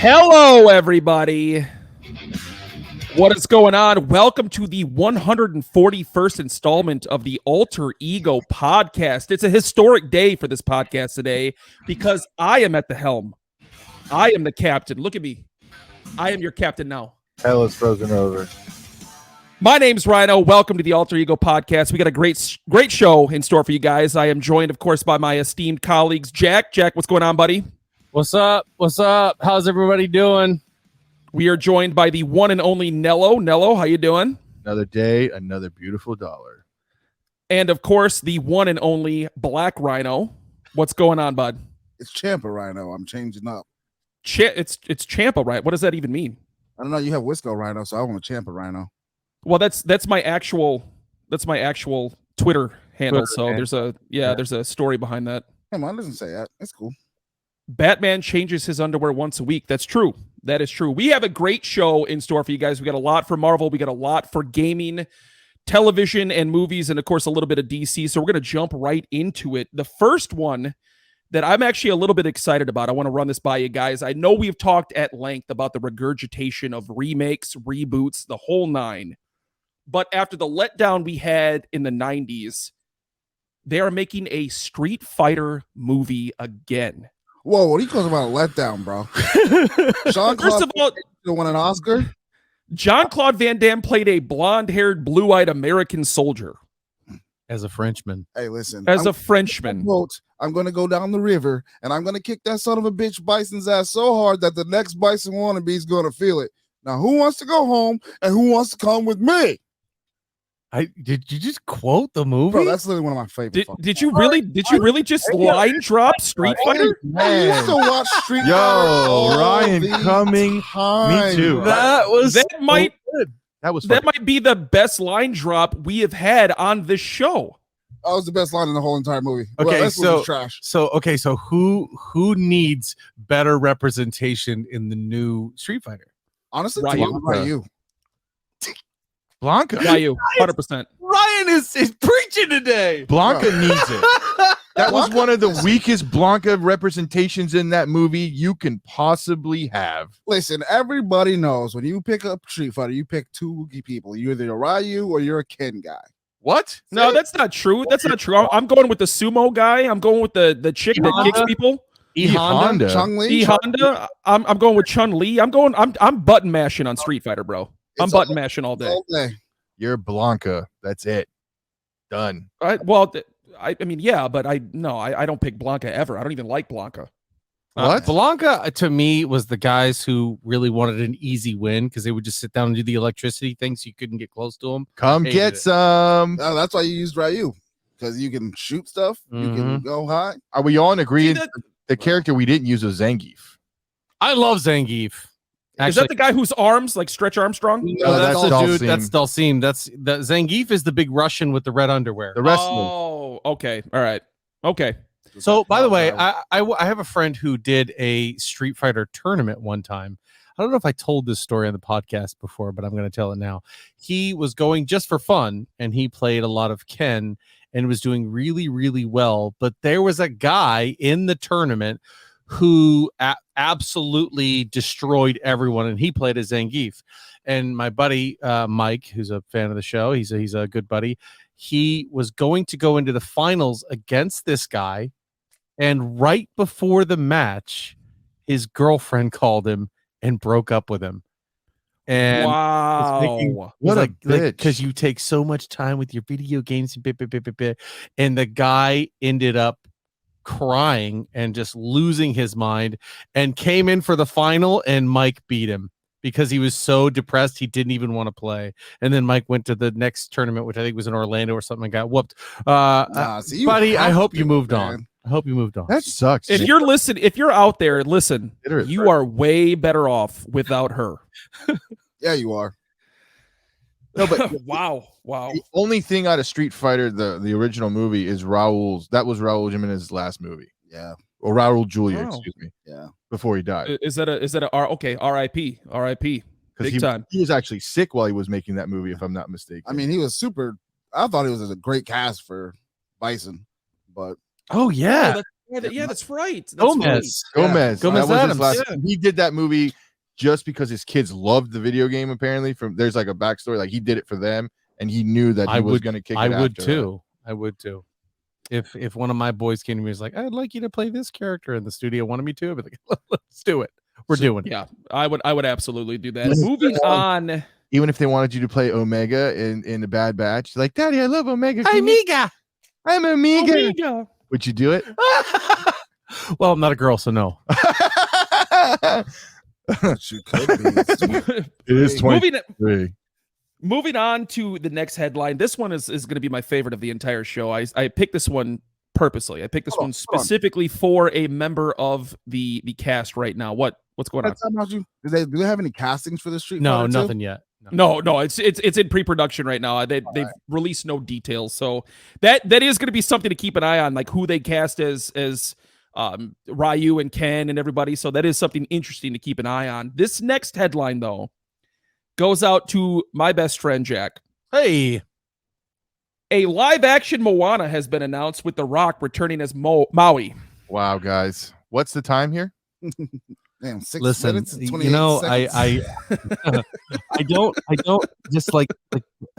Hello, everybody. What is going on? Welcome to the 141st installment of the Alter Ego podcast. It's a historic day for this podcast today because I am at the helm. I am the captain. Look at me. I am your captain now. Hell is frozen over. My name's Rhino. Welcome to the Alter Ego podcast. We got a great show in store for you guys. I am joined, of course, by my esteemed colleagues. Jack, what's going on, buddy? What's up? How's everybody doing? We are joined by the one and only Nello. Nello, how you doing? Another day, another beautiful dollar. And, of course, the one and only Black Rhino. What's going on, bud? It's Champa Rhino. I'm changing up. It's Champa, right? What does that even mean? I don't know. You have Wisco Rhino, so I want a Champa Rhino. Well, that's my actual Twitter handle. Twitter, So there's a story behind that. Come on, doesn't say that. It's cool. Batman changes his underwear once a week. That's true. That is true. We have a great show in store for you guys. We got a lot for Marvel. We got a lot for gaming, television, and movies, and of course a little bit of DC. So we're going to jump right into it. The first one that I'm actually a little bit excited about, I want to run this by you guys. I know we've talked at length about the regurgitation of remakes, reboots, the whole nine. But after the letdown we had in the 90s, they are making a Street Fighter movie again. Whoa, what are you talking about a letdown, bro? First of all, won an Oscar? Jean-Claude Van Damme played a blonde-haired, blue-eyed American soldier. As a Frenchman. Hey, listen. A Frenchman. I'm going to go down the river, and I'm going to kick that son of a bitch Bison's ass so hard that the next Bison wannabe is going to feel it. Now, who wants to go home, and who wants to come with me? Did you just quote the movie? Bro, that's literally one of my favorite. Did you really just line drop Street Fighter? I used to watch Street Fighter. Yo, Ryan coming. Time. Me too. That might That be the best line drop we have had on this show. That was the best line in the whole entire movie. Okay, well, so trash. So who needs better representation in the new Street Fighter? Honestly, Ryu. Blanca. Ryu, 100%. Ryan is preaching today. Blanca needs it. That was one of the weakest Blanca representations in that movie you can possibly have. Listen, everybody knows when you pick up Street Fighter, you pick two people. You're either a Ryu or you're a Ken guy. What? No, that's not true. That's not true. I'm going with the sumo guy. I'm going with the chick that kicks people. Honda. Chun-Li. Honda. I'm going with Chun-Li. I'm button mashing on Street Fighter, bro. I'm button mashing all day. You're Blanca. That's it. Done. I mean, yeah, but I don't pick Blanca ever. I don't even like Blanca. What? Blanca, to me, was the guys who really wanted an easy win because they would just sit down and do the electricity thing so you couldn't get close to them. Come get some. No, that's why you used Ryu, because you can shoot stuff. You can go high. Are we all in agreement? The character we didn't use was Zangief. I love Zangief. Actually, is that the guy whose arms like Stretch Armstrong? No, that's the dude. That's Dalsim. The Zangief is the big Russian with the red underwear. The rest of them. Oh, okay. All right. Okay. So, by the way, I have a friend who did a Street Fighter tournament one time. I don't know if I told this story on the podcast before, but I'm going to tell it now. He was going just for fun, and he played a lot of Ken and was doing really, really well. But there was a guy in the tournament who absolutely destroyed everyone, and he played as Zangief. And my buddy Mike, who's a fan of the show, he's a good buddy. He was going to go into the finals against this guy, and right before the match, his girlfriend called him and broke up with him. And wow, what a bitch! Because you take so much time with your video games, and the guy ended up crying and just losing his mind and came in for the final, and Mike beat him because he was so depressed he didn't even want to play. And then Mike went to the next tournament, which I think was in Orlando or something, and got whooped. Buddy, I hope you moved on. I hope you moved on. That sucks. If you're out there, listen, you are way better off without her. Yeah, you are. No, but wow. The only thing out of Street Fighter, the original movie, is Raul's. That was Raul Jimenez's last movie. Yeah. Or Raul Julia, excuse me. Yeah. Before he died. Is that a R.I.P. Big time. He was actually sick while he was making that movie, if I'm not mistaken. I mean, he was super. I thought he was a great cast for Bison, but oh yeah, That's right. That's Gomez. Gomez. Gomez That was his Adams. last. Yeah. He did that movie just because his kids loved the video game. Apparently, there's like a backstory. Like he did it for them, and he knew that he was going to kick it. I would after too. I would too. If one of my boys came to me and was like, I'd like you to play this character, and the studio wanted me to, I'd be like, let's do it. We're doing it. Yeah, I would absolutely do that. Moving on. Even if they wanted you to play Omega in the Bad Batch, like, Daddy, I love Omega. I'm Omega. Would you do it? Well, I'm not a girl, so no. She could be. It is 23. Moving on to the next headline. This one is going to be my favorite of the entire show. I picked this one purposely. I picked this one specifically for a member of the cast right now. What's going on? Do they have any castings for the Street No, Fighter nothing yet. No, it's in pre-production right now. They've released no details, so that is going to be something to keep an eye on, like who they cast as Ryu and Ken and everybody. So that is something interesting to keep an eye on. This next headline, though, goes out to my best friend Jack. Hey, a live-action Moana has been announced with The Rock returning as Maui. Wow, guys, what's the time here? Damn, 6 listen, minutes and 28 you know, seconds. I don't just like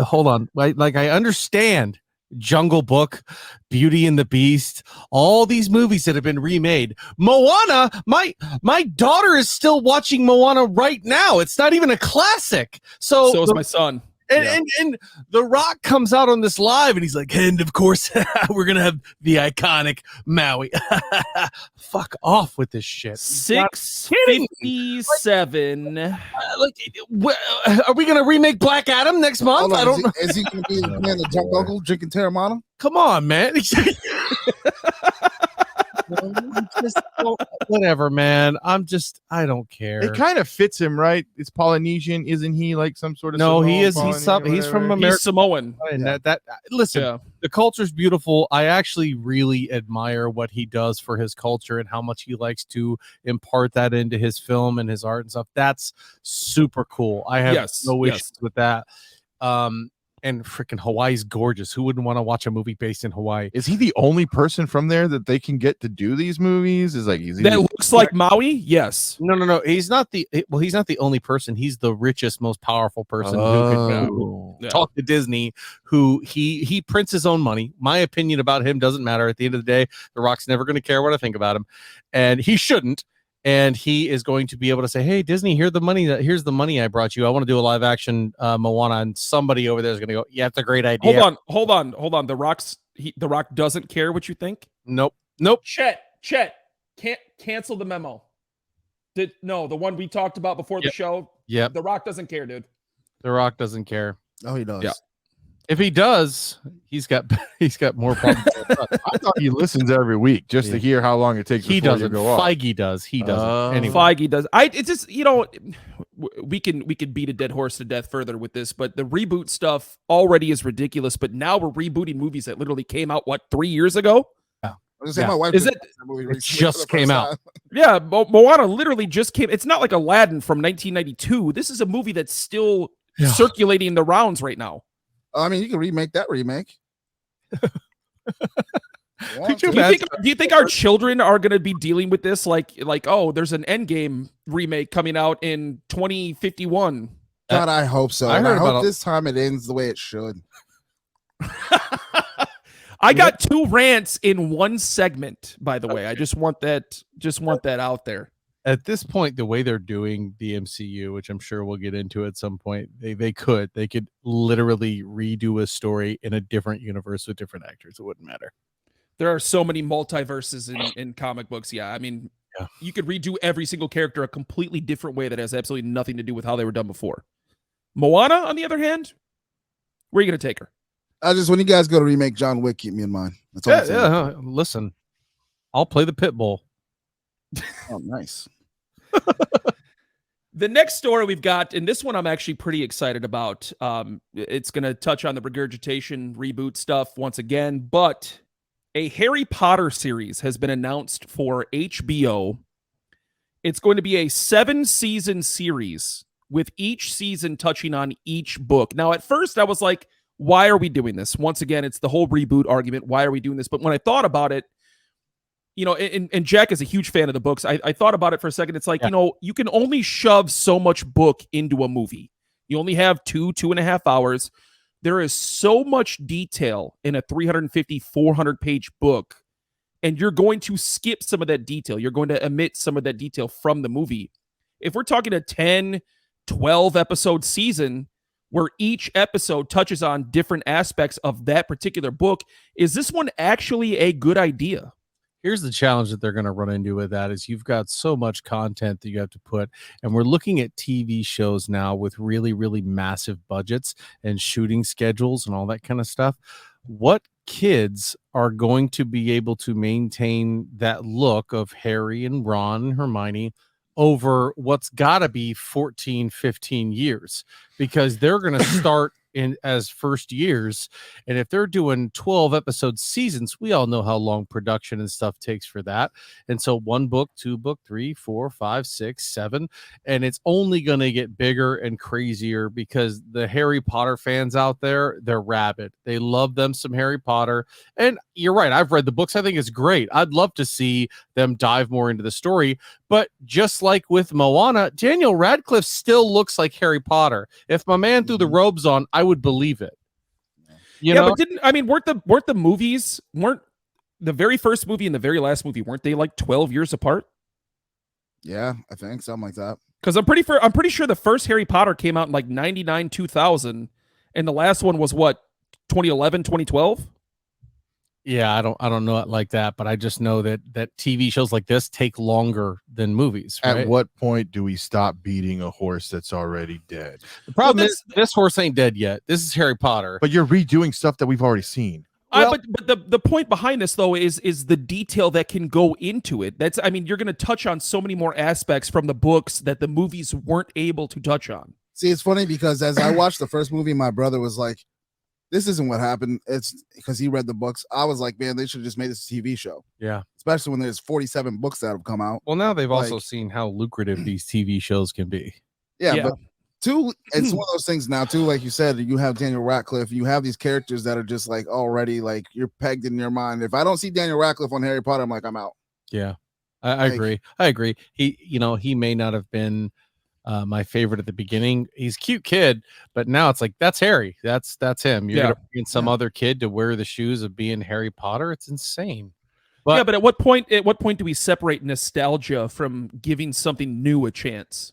hold on. I understand Jungle Book, Beauty and the Beast, all these movies that have been remade. Moana, my daughter is still watching Moana right now. It's not even a classic. So is my son. And The Rock comes out on this live and he's like, and of course, we're going to have the iconic Maui. Fuck off with this shit. 657. Are we going to remake Black Adam next month? I don't know. Is he going to be playing the drunk uncle drinking Terramana? Come on, man. Whatever, man. I don't care. It kind of fits him, right? It's Polynesian, isn't he? Like some sort of no, he is. Polynesian, He's from America. He's Samoan. And that listen, the culture's beautiful. I actually really admire what he does for his culture and how much he likes to impart that into his film and his art and stuff. That's super cool. I have no issues with that. And freaking Hawaii's gorgeous. Who wouldn't want to watch a movie based in Hawaii? Is he the only person from there that they can get to do these movies? Is like looks like Maui? Yes. No. He's not the only person. He's the richest, most powerful person who could talk to Disney. Who he prints his own money. My opinion about him doesn't matter. At the end of the day, The Rock's never going to care what I think about him, and he shouldn't. And he is going to be able to say, "Hey, Disney, here's the money I brought you. I want to do a live action Moana." And somebody over there is going to go, "Yeah, it's a great idea." Hold on. The Rock doesn't care what you think. Nope. Chet, can't cancel the memo. The one we talked about before the show. Yeah, The Rock doesn't care, dude. The Rock doesn't care. Oh, he does. Yeah. If he does, he's got more problems. I thought he listens every week just to hear how long it takes. He doesn't. Go off. Feige does. He doesn't. Anyway. Feige does. It's just we can beat a dead horse to death further with this, but the reboot stuff already is ridiculous. But now we're rebooting movies that literally came out 3 years ago. I was gonna say, my wife it just came out. Yeah, Moana literally just came. It's not like Aladdin from 1992. This is a movie that's still circulating the rounds right now. I mean, you can remake that remake. Do you think our children are going to be dealing with this like there's an Endgame remake coming out in 2051? God, I hope so. I hope this time it ends the way it should. I got 2 rants in one segment, by the way. I just want that out there. At this point, the way they're doing the MCU, which I'm sure we'll get into at some point, they could literally redo a story in a different universe with different actors. It wouldn't matter. There are so many multiverses in comic books. Yeah, I mean, you could redo every single character a completely different way that has absolutely nothing to do with how they were done before. Moana, on the other hand, where are you going to take her? When you guys go to remake John Wick, keep me in mind. That's all I'm saying. Listen, I'll play the pit bull. Oh, nice. The next story we've got, and this one I'm actually pretty excited about. It's going to touch on the regurgitation reboot stuff once again, but a Harry Potter series has been announced for HBO. It's going to be a 7-season series with each season touching on each book. Now, at first I was like, why are we doing this? Once again, it's the whole reboot argument. Why are we doing this? But when I thought about it, and Jack is a huge fan of the books. I thought about it for a second. It's like, Yeah. you can only shove so much book into a movie. You only have 2.5 hours. There is so much detail in a 350, 400 page book, and you're going to skip some of that detail. You're going to omit some of that detail from the movie. If we're talking a 10, 12 episode season where each episode touches on different aspects of that particular book, is this one actually a good idea? Here's the challenge that they're going to run into with that is you've got so much content that you have to put, and we're looking at TV shows now with really, really massive budgets and shooting schedules and all that kind of stuff. What kids are going to be able to maintain that look of Harry and Ron and Hermione over what's got to be 14, 15 years? Because they're going to start in as first years, and if they're doing 12 episode seasons, we all know how long production and stuff takes for that. And so 1 book, 2 book, 3, 4, 5, 6, 7, and it's only going to get bigger and crazier because the Harry Potter fans out there, they're rabid. They love them some Harry Potter. And you're right, I've read the books. I think it's great. I'd love to see them dive more into the story. But just like with Moana, Daniel Radcliffe still looks like Harry Potter. If my man threw the robes on, I would believe it. You know? But weren't the movies, weren't the very first movie and the very last movie, weren't they like 12 years apart? Yeah, I think something like that. Because I'm pretty sure the first Harry Potter came out in like 99, 2000, and the last one was what, 2011, 2012? Yeah, I don't know it like that, but I just know that TV shows like this take longer than movies. Right? At what point do we stop beating a horse that's already dead? The problem is this horse ain't dead yet. This is Harry Potter. But you're redoing stuff that we've already seen. But the point behind this though is the detail that can go into it. You're going to touch on so many more aspects from the books that the movies weren't able to touch on. See, it's funny because as I watched the first movie, my brother was like, this isn't what happened. It's because he read the books. I was like, man, they should have just made this a TV show. Yeah. Especially when there's 47 books that have come out. Well, now they've also seen how lucrative these TV shows can be. Yeah. But it's one of those things now too. Like you said, you have Daniel Radcliffe. You have these characters that are just like already like you're pegged in your mind. If I don't see Daniel Radcliffe on Harry Potter, I'm like, I'm out. Yeah, I agree. I agree. He may not have been my favorite at the beginning. He's a cute kid, but now it's like that's Harry. That's him. You're gonna bring in some other kid to wear the shoes of being Harry Potter. It's insane. But at what point do we separate nostalgia from giving something new a chance?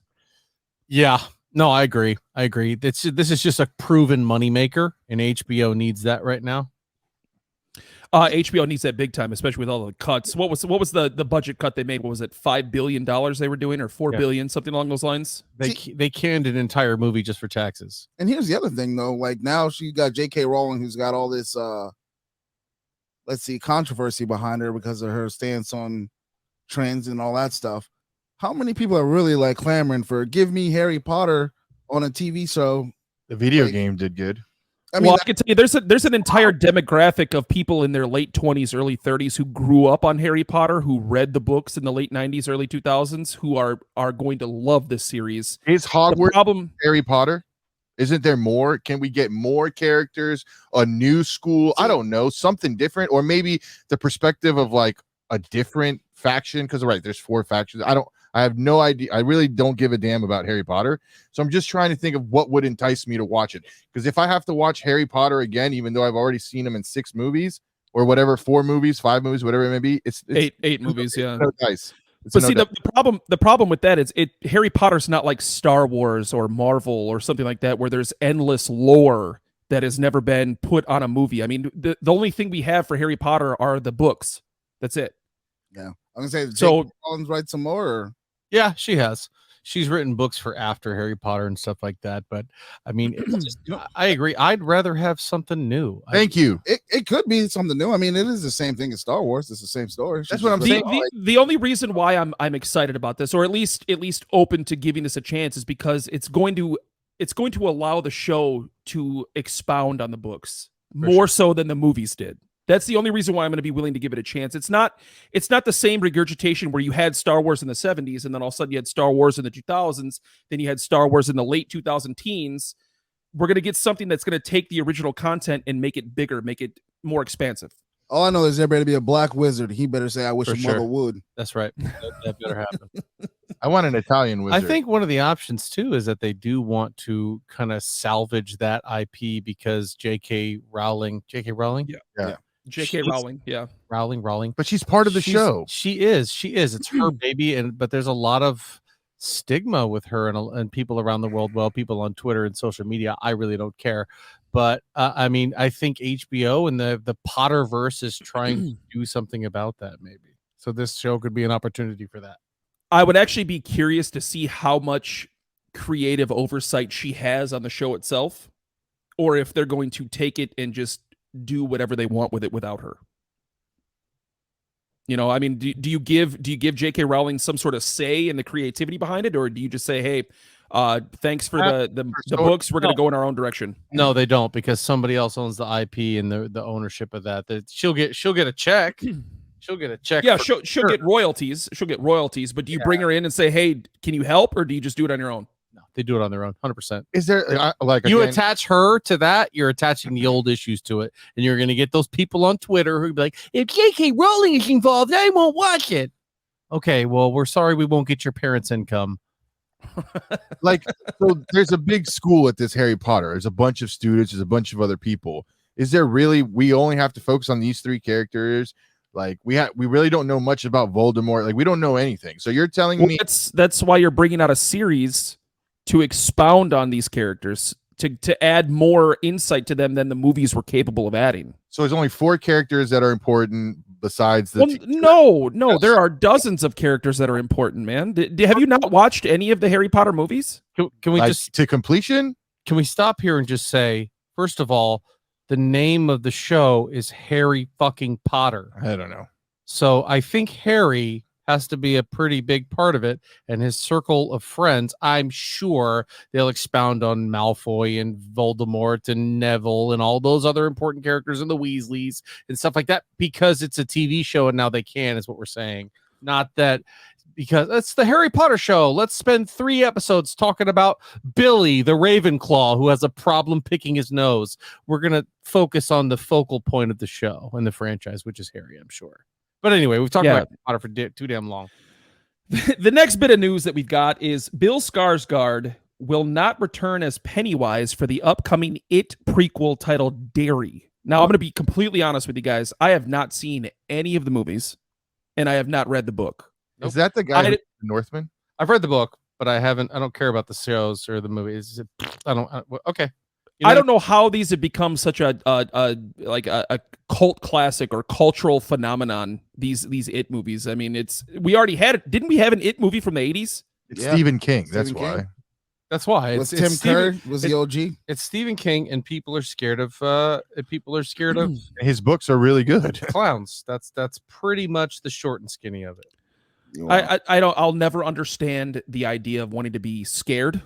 Yeah. No, I agree. This is just a proven moneymaker, and HBO needs that right now. HBO needs that big time, especially with all the cuts. What was the budget cut they made? What was it, $5 billion they were doing, or $4 billion, something along those lines? They canned an entire movie just for taxes. And here's the other thing, though. Like now she got J.K. Rowling, who's got all this, controversy behind her because of her stance on trends and all that stuff. How many people are really like clamoring for give me Harry Potter on a TV show? The video game did good. I can tell you, there's an entire demographic of people in their late 20s, early 30s who grew up on Harry Potter, who read the books in the late 90s, early 2000s, who are going to love this series. Is Hogwarts Harry Potter? Isn't there more? Can we get more characters, a new school? I don't know, something different, or maybe the perspective of like a different faction. Because there's 4 factions. I have no idea. I really don't give a damn about Harry Potter. So I'm just trying to think of what would entice me to watch it. Because if I have to watch Harry Potter again, even though I've already seen him in 6 movies or whatever, 4 movies, 5 movies, whatever it may be, it's eight movies. Yeah. No dice. But see, the problem with that is Harry Potter's not like Star Wars or Marvel or something like that, where there's endless lore that has never been put on a movie. I mean, the only thing we have for Harry Potter are the books. That's it. Yeah. I'm gonna say so Collins write some more. Or? Yeah, she has. She's written books for after Harry Potter and stuff like that. But I mean, I agree. I'd rather have something new. Thank you. It could be something new. I mean, it is the same thing as Star Wars. It's the same story. That's what I'm saying. The only reason why I'm excited about this, or at least open to giving this a chance, is because it's going to allow the show to expound on the books more so than the movies did. That's the only reason why I'm going to be willing to give it a chance. It's not the same regurgitation where you had Star Wars in the 70s and then all of a sudden you had Star Wars in the 2000s, then you had Star Wars in the late 2000 teens. We're going to get something that's going to take the original content and make it bigger, make it more expansive. All I know is there better be a black wizard. He better say, "I wish For a sure. mother would." That's right. That better happen. I want an Italian wizard. I think one of the options too is that they do want to kind of salvage that IP because J.K. Rowling, Yeah. J.K. Rowling, yeah. Rowling. But she's part of the show. She is. It's her baby, but there's a lot of stigma with her and people around the world. Well, people on Twitter and social media. I really don't care, but I mean, I think HBO and the Potterverse is trying to do something about that, maybe. So this show could be an opportunity for that. I would actually be curious to see how much creative oversight she has on the show itself, or if they're going to take it and just do whatever they want with it without her. You know, I mean, do you give J.K. Rowling some sort of say in the creativity behind it, or do you just say, hey, thanks for the books, we're going to go in our own direction? No, they don't, because somebody else owns the IP and the ownership of that. She'll get a check. She'll get a check. Yeah, she'll get royalties. She'll get royalties, but do you bring her in and say, hey, can you help, or do you just do it on your own? No, they do it on their own, 100%. Is there you attach her to that, you're attaching the old issues to it, and you're going to get those people on Twitter who be like, if J.K. Rowling is involved, I won't watch it. Okay, well, we're sorry we won't get your parents' income. So there's a big school at this Harry Potter. There's a bunch of students. There's a bunch of other people. Is there really? We only have to focus on these three characters. Like we really don't know much about Voldemort. Like we don't know anything. So you're telling me that's why you're bringing out a series to expound on these characters, to add more insight to them than the movies were capable of adding. So there's only 4 characters that are important besides the. Well, no, there are dozens of characters that are important, man. Have you not watched any of the Harry Potter movies? Can we just to completion? Can we stop here and just say, first of all, the name of the show is Harry fucking Potter. I don't know. So I think Harry has to be a pretty big part of it, and his circle of friends. I'm sure they'll expound on Malfoy and Voldemort and Neville and all those other important characters and the Weasleys and stuff like that, because it's a TV show and now they can, is what we're saying. Not that because it's the Harry Potter show. Let's spend 3 episodes talking about Billy the Ravenclaw who has a problem picking his nose. We're going to focus on the focal point of the show and the franchise, which is Harry, I'm sure. But anyway, we've talked about Potter for too damn long. The next bit of news that we've got is Bill Skarsgård will not return as Pennywise for the upcoming It prequel titled Derry. Now, I'm going to be completely honest with you guys. I have not seen any of the movies, and I have not read the book. Is that the guy, the Northman? I've read the book, but I don't care about the shows or the movies. Okay. I don't know how these have become such a cult classic or cultural phenomenon. These It movies. I mean, we already had it. Didn't we have an It movie from the 80s? It's Stephen King. That's why. King. That's why. Was Tim Curry was the OG? It's Stephen King, and people are scared of. His books are really good. Clowns. That's pretty much the short and skinny of it. I'll never understand the idea of wanting to be scared.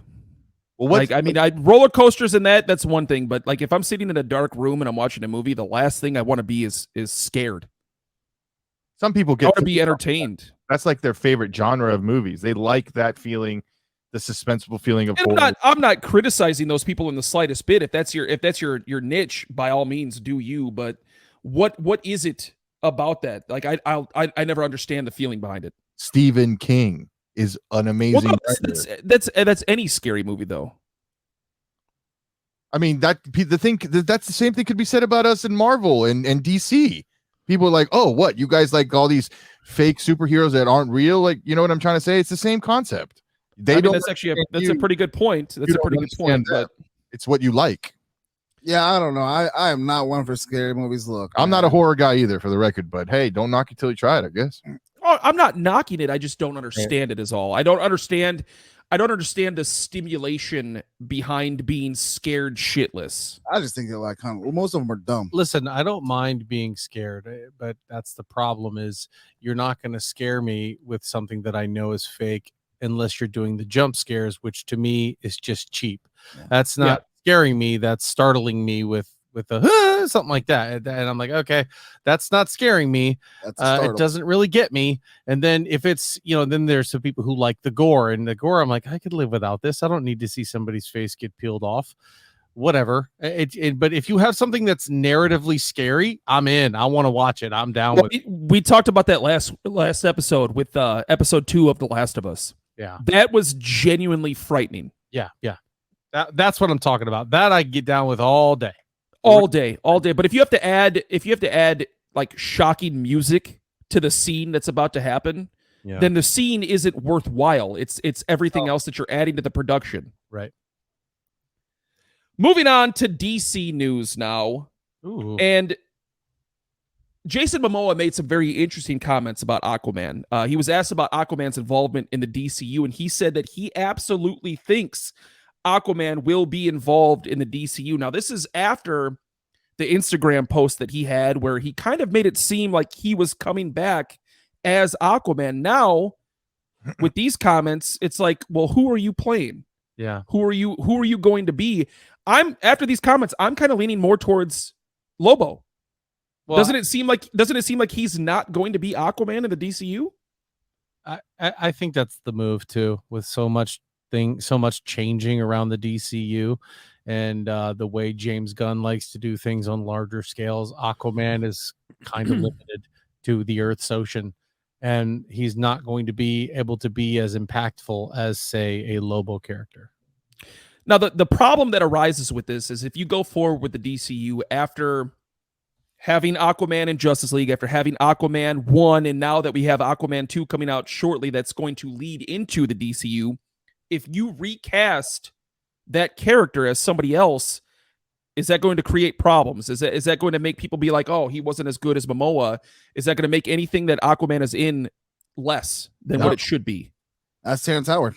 Well, roller coasters and that's one thing, but like if I'm sitting in a dark room and I'm watching a movie, the last thing I want to be is scared. Some people I want to be entertained. That's like their favorite genre of movies. They like that feeling, the suspenseful feeling of horror. I'm not criticizing those people in the slightest bit. If that's your niche, by all means, do you. But what is it about that? Like I never understand the feeling behind it. Stephen King is an amazing. Well, that's any scary movie though. I mean that's the same thing could be said about us in Marvel and DC. People are like, oh, what, you guys like all these fake superheroes that aren't real? Like, you know what I'm trying to say? It's the same concept. That's actually a pretty good point. That's a pretty good point, but it's what you like. Yeah, I don't know. I am not one for scary movies. Look, I'm not a horror guy either, for the record, but hey, don't knock it till you try it, I guess. Oh, I'm not knocking it. I just don't understand it is all. I don't understand the stimulation behind being scared shitless. I just think they're like most of them are dumb. Listen, I don't mind being scared, but that's the problem is you're not going to scare me with something that I know is fake unless you're doing the jump scares, which to me is just cheap. Yeah. That's not scaring me. That's startling me with a something like that, and I'm like, okay, that's not scaring me. It doesn't really get me. And then if it's then there's some people who like the gore, and the gore I'm like, I could live without this. I don't need to see somebody's face get peeled off. whatever. But if you have something that's narratively scary, I'm in. I want to watch it. I'm down with it. We talked about that last episode with episode 2 of The Last of Us. Yeah. That was genuinely frightening. Yeah. That's what I'm talking about. That I get down with all day. All day. But if you have to add like shocking music to the scene that's about to happen, then the scene isn't worthwhile. It's everything else that you're adding to the production. Right. Moving on to DC news now. Ooh. And Jason Mamoa made some very interesting comments about Aquaman. He was asked about Aquaman's involvement in the DCU, and he said that he absolutely thinks Aquaman will be involved in the DCU. Now, this is after the Instagram post that he had where he kind of made it seem like he was coming back as Aquaman. Now, with these comments, it's like, well, who are you playing? Yeah. Who are you going to be? After these comments, I'm kind of leaning more towards Lobo. Well, doesn't it seem like he's not going to be Aquaman in the DCU? I think that's the move too, with so much changing around the DCU and the way James Gunn likes to do things on larger scales. Aquaman is kind of limited to the Earth's ocean, and he's not going to be able to be as impactful as, say, a Lobo character. Now, the problem that arises with this is if you go forward with the DCU after having Aquaman in Justice League, after having Aquaman 1, and now that we have Aquaman 2 coming out shortly, that's going to lead into the DCU. If you recast that character as somebody else, is that going to create problems? Is that going to make people be like, oh, he wasn't as good as Momoa? Is that going to make anything that Aquaman is in less than what it should be? That's Terrence Howard.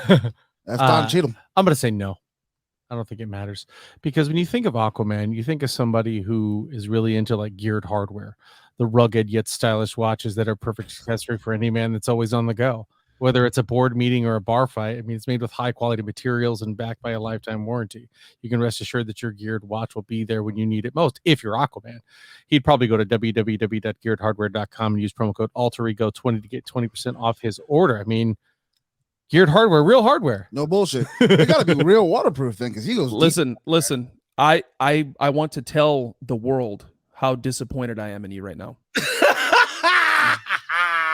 That's Don Cheadle. I'm going to say no. I don't think it matters, because when you think of Aquaman, you think of somebody who is really into like geared hardware, the rugged yet stylish watches that are perfect accessory for any man that's always on the go. Whether it's a board meeting or a bar fight, I mean, it's made with high quality materials and backed by a lifetime warranty. You can rest assured that your geared watch will be there when you need it most. If you're Aquaman, he'd probably go to www.gearedhardware.com and use promo code AlterEgo20 to get 20% off his order. I mean, geared hardware, real hardware. No bullshit. You got to be real waterproof then, because he goes. Listen. I want to tell the world how disappointed I am in you right now.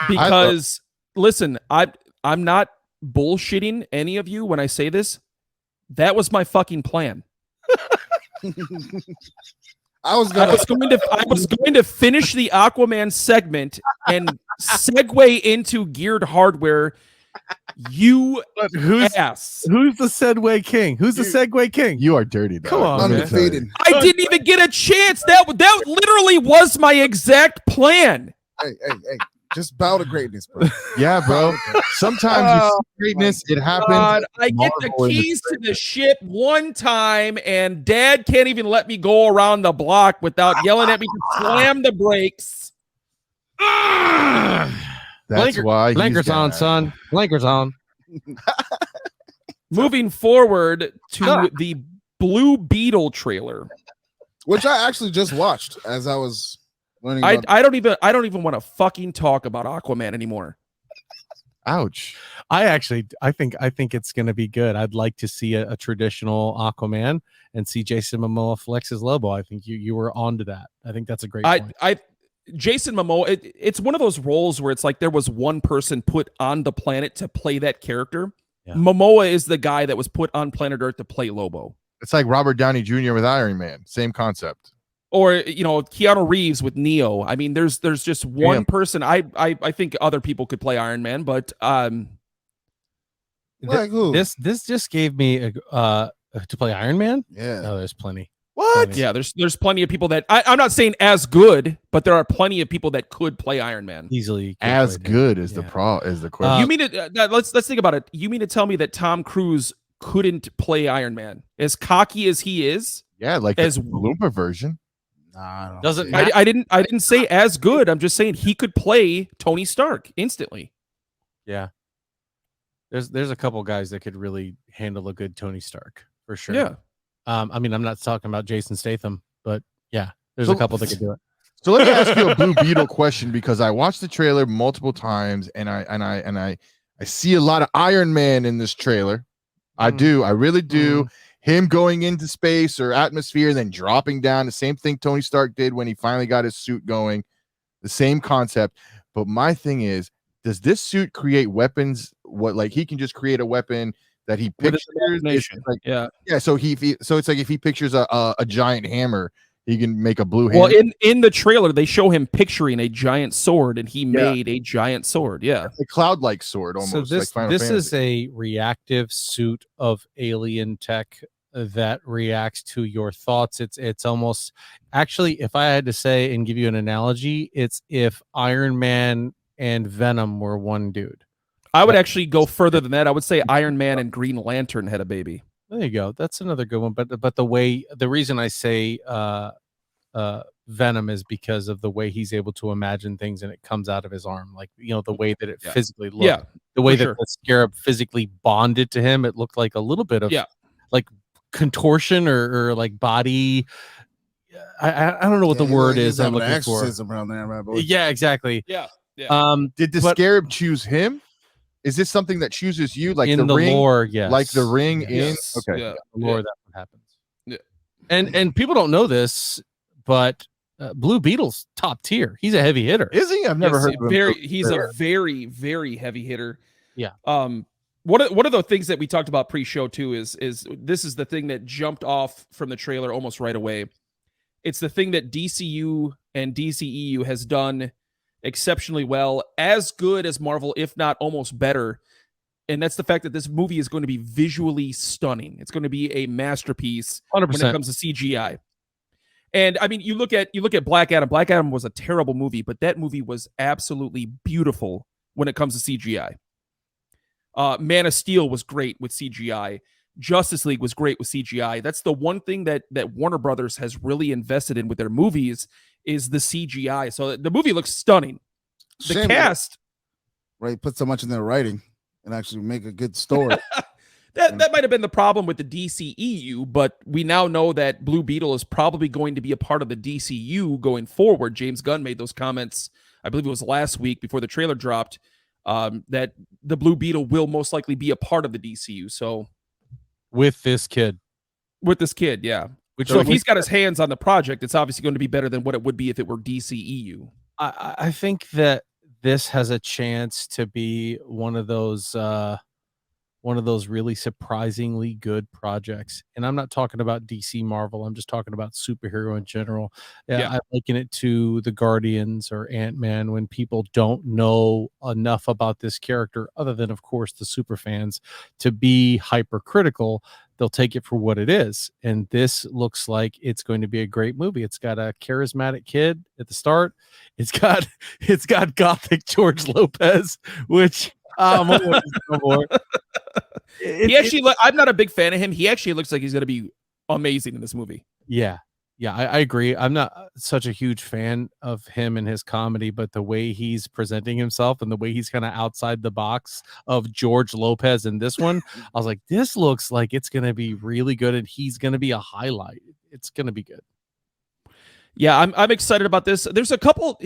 Because listen, I'm not bullshitting any of you when I say this. That was my fucking plan. I was going to finish the Aquaman segment and segue into geared hardware. Who's the Segway King? Who's the Segway King? You are dirty, dog. Come on, undefeated. I didn't even get a chance. That literally was my exact plan. Hey. Just bow to greatness, bro. Yeah, bro. Sometimes you see greatness, it happens. God, I get the keys to the ship one time, and Dad can't even let me go around the block without yelling at me to slam the brakes. That's why. Blinkers on, son. Blinkers on. Moving forward to the Blue Beetle trailer, which I actually just watched as I was. I don't even want to fucking talk about Aquaman anymore. Ouch. I think it's going to be good. I'd like to see a traditional Aquaman and see Jason Momoa flex his Lobo. I think you were onto that. I think that's a great point. Jason Momoa, it's one of those roles where it's like there was one person put on the planet to play that character. Yeah. Momoa is the guy that was put on planet Earth to play Lobo. It's like Robert Downey Jr. with Iron Man. Same concept. Or, Keanu Reeves with Neo. I mean, there's just one person. I think other people could play Iron Man, but this just gave me to play Iron Man. Yeah, oh, there's plenty. What? Plenty. Yeah, there's plenty of people that I'm not saying as good, but there are plenty of people that could play Iron Man easily. As good as the question. You mean let's think about it. You mean to tell me that Tom Cruise couldn't play Iron Man as cocky as he is? Yeah, like as the Looper version. Nah, I didn't say as good. I'm just saying he could play Tony Stark instantly. Yeah. There's a couple guys that could really handle a good Tony Stark for sure. Yeah. I mean, I'm not talking about Jason Statham, but yeah, there's a couple that could do it. So let me ask you a Blue Beetle question, because I watched the trailer multiple times and I see a lot of Iron Man in this trailer. I really do. him going into space or atmosphere and then dropping down. The same thing Tony Stark did when he finally got his suit going. The same concept. But my thing is, does this suit create weapons? What, like, he can just create a weapon that he With his pictures? imagination. Like, Yeah. So so it's like if he pictures a giant hammer, he can make a blue Well, hammer. in the trailer, they show him picturing a giant sword, and he made a giant sword. Yeah. A cloud-like sword almost. So this like this is a reactive suit of alien tech that reacts to your thoughts. It's almost, actually, if I had to say and give you an analogy, it's if Iron Man and Venom were one dude. I would actually go further than that. I would say Iron Man and Green Lantern had a baby. There you go. That's another good one. But the reason I say Venom is because of the way he's able to imagine things and it comes out of his arm, like, the way that it physically looked. Yeah, the way that sure. the scarab physically bonded to him, it looked like a little bit of like contortion or like body. I don't know what the word is I'm looking for. Around there, right, boy? Yeah, exactly. Yeah. Did the scarab choose him? Is this something that chooses you, like in the ring, lore? Yes, like the ring Yes. in. Okay, Yeah. The lore, that's what happens. Yeah. And people don't know this, but Blue Beetle's top tier. He's a heavy hitter. Is he? I've never heard of him. He's a very, very heavy hitter. Yeah. One of the things that we talked about pre-show too is this is the thing that jumped off from the trailer almost right away. It's the thing that DCU and DCEU has done exceptionally well, as good as Marvel, if not almost better. And that's the fact that this movie is going to be visually stunning. It's going to be a masterpiece 100%. when it comes to CGI. And I mean, you look at Black Adam. Black Adam was a terrible movie, but that movie was absolutely beautiful when it comes to CGI. Man of Steel was great with CGI. Justice League was great with CGI. That's the one thing that Warner Brothers has really invested in with their movies is the CGI. So the movie looks stunning. The cast, right, put so much in their writing and actually make a good story. that might have been the problem with the DCEU, but we now know that Blue Beetle is probably going to be a part of the DCU going forward. James Gunn made those comments, I believe it was last week before the trailer dropped, that the Blue Beetle will most likely be a part of the DCU. So with this kid, yeah. So if he's got his hands on the project, it's obviously going to be better than what it would be if it were DCEU. I think that this has a chance to be one of those really surprisingly good projects. And I'm not talking about DC Marvel. I'm just talking about superhero in general. I liken it to the Guardians or Ant-Man, when people don't know enough about this character, other than, of course, the super fans, to be hypercritical. They'll take it for what it is. And this looks like it's going to be a great movie. It's got a charismatic kid at the start. It's got gothic George Lopez, which I'm not a big fan of him. He actually looks like he's going to be amazing in this movie. Yeah, I agree. I'm not such a huge fan of him and his comedy, but the way he's presenting himself and the way he's kind of outside the box of George Lopez in this one, I was like, this looks like it's going to be really good, and he's going to be a highlight. It's going to be good. Yeah, I'm excited about this. There's a couple,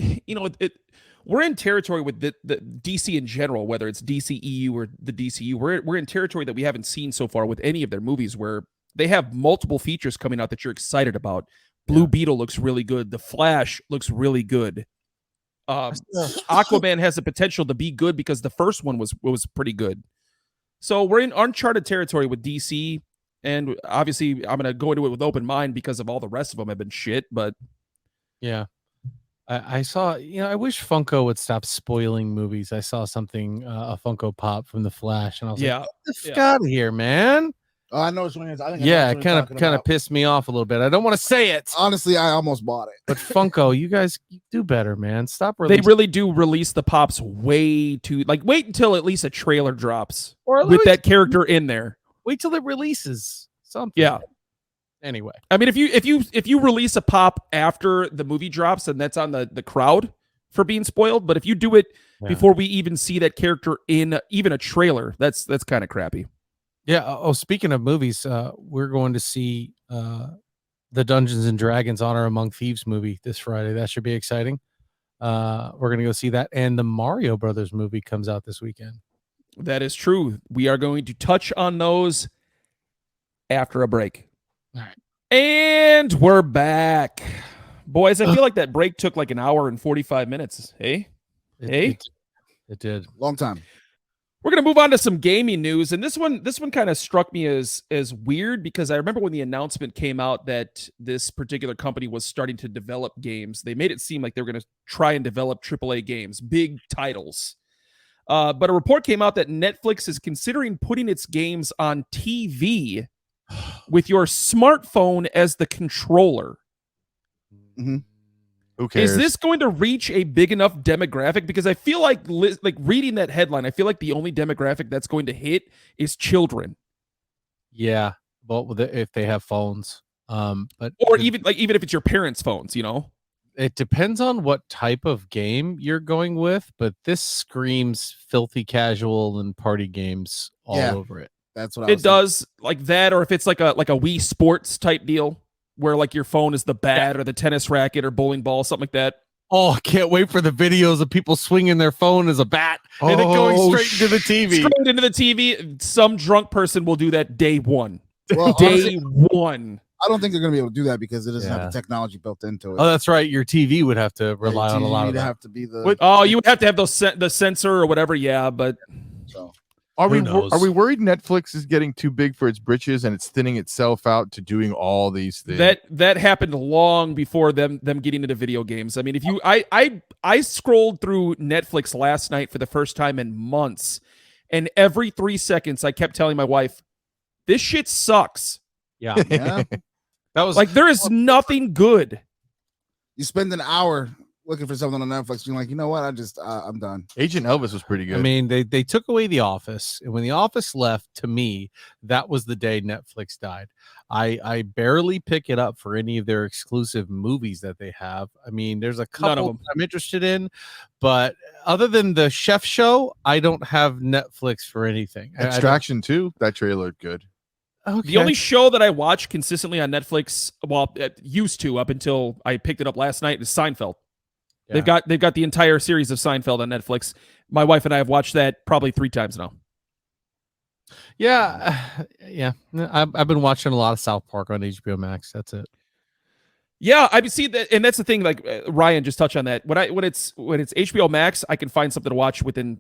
we're in territory with the DC in general, whether it's DCEU or the DCU. We're in territory that we haven't seen so far with any of their movies, where they have multiple features coming out that you're excited about. Blue Beetle looks really good. The Flash looks really good. Aquaman has the potential to be good because the first one was pretty good. So we're in uncharted territory with DC, and obviously I'm going to go into it with open mind because of all the rest of them have been shit. But yeah. I saw, I wish Funko would stop spoiling movies. I saw something, a Funko Pop from The Flash, and I was like, get the fuck out of here, man. Oh, I know which one it is. It kind of pissed me off a little bit. I don't want to say it. Honestly, I almost bought it. But Funko, you guys do better, man. Stop releasing. They really do release the Pops way too, wait until at least a trailer drops with that character in there. Wait till it releases something. Yeah. Anyway, I mean, if you release a Pop after the movie drops, then that's on the crowd for being spoiled. But if you do it before we even see that character in even a trailer, that's kind of crappy. Yeah. Oh, speaking of movies, we're going to see the Dungeons and Dragons Honor Among Thieves movie this Friday. That should be exciting. We're going to go see that, and the Mario Brothers movie comes out this weekend. That is true. We are going to touch on those after a break. All right. And we're back. Boys, I feel like that break took like an hour and 45 minutes. Hey? It did. Long time. We're going to move on to some gaming news, and this one kind of struck me as weird because I remember when the announcement came out that this particular company was starting to develop games. They made it seem like they were going to try and develop AAA games, big titles. But a report came out that Netflix is considering putting its games on TV with your smartphone as the controller. Mm-hmm. Who cares? Is this going to reach a big enough demographic? Because I feel like reading that headline, I feel like the only demographic that's going to hit is children. Yeah, well, if they have phones, but even if it's your parents' phones, you know. It depends on what type of game you're going with, but this screams filthy casual and party games all over it. That's what it does, like that, or if it's like a Wii Sports type deal where like your phone is the bat or the tennis racket or bowling ball, something like that. Oh, I can't wait for the videos of people swinging their phone as a bat and it going straight into the TV. Straight into the TV. Some drunk person will do that day one. Well, day one. I don't think they're going to be able to do that because it doesn't have the technology built into it. Oh, that's right. Your TV would have to rely on a lot of that. Have to be the. You would have to have the sensor or whatever. Yeah, but so. Are we worried Netflix is getting too big for its britches and it's thinning itself out to doing all these things? That happened long before them getting into video games. I mean, if you I scrolled through Netflix last night for the first time in months, and every 3 seconds I kept telling my wife, "This shit sucks." Yeah. That was like there is nothing good. You spend an hour looking for something on Netflix, you're like, you know what? I'm done. Agent Elvis was pretty good. I mean, they took away The Office, and when The Office left, to me, that was the day Netflix died. I barely pick it up for any of their exclusive movies that they have. I mean, there's a couple I'm interested in, but other than the Chef Show, I don't have Netflix for anything. Extraction 2, that trailer looked good. Okay. The only show that I watch consistently on Netflix, used to up until I picked it up last night, is Seinfeld. Yeah. They've got the entire series of Seinfeld on Netflix. My wife and I have watched that probably 3 times now. Yeah. I've been watching a lot of South Park on HBO Max. That's it. Yeah, I see that, and that's the thing. Like Ryan just touched on that. When it's HBO Max, I can find something to watch within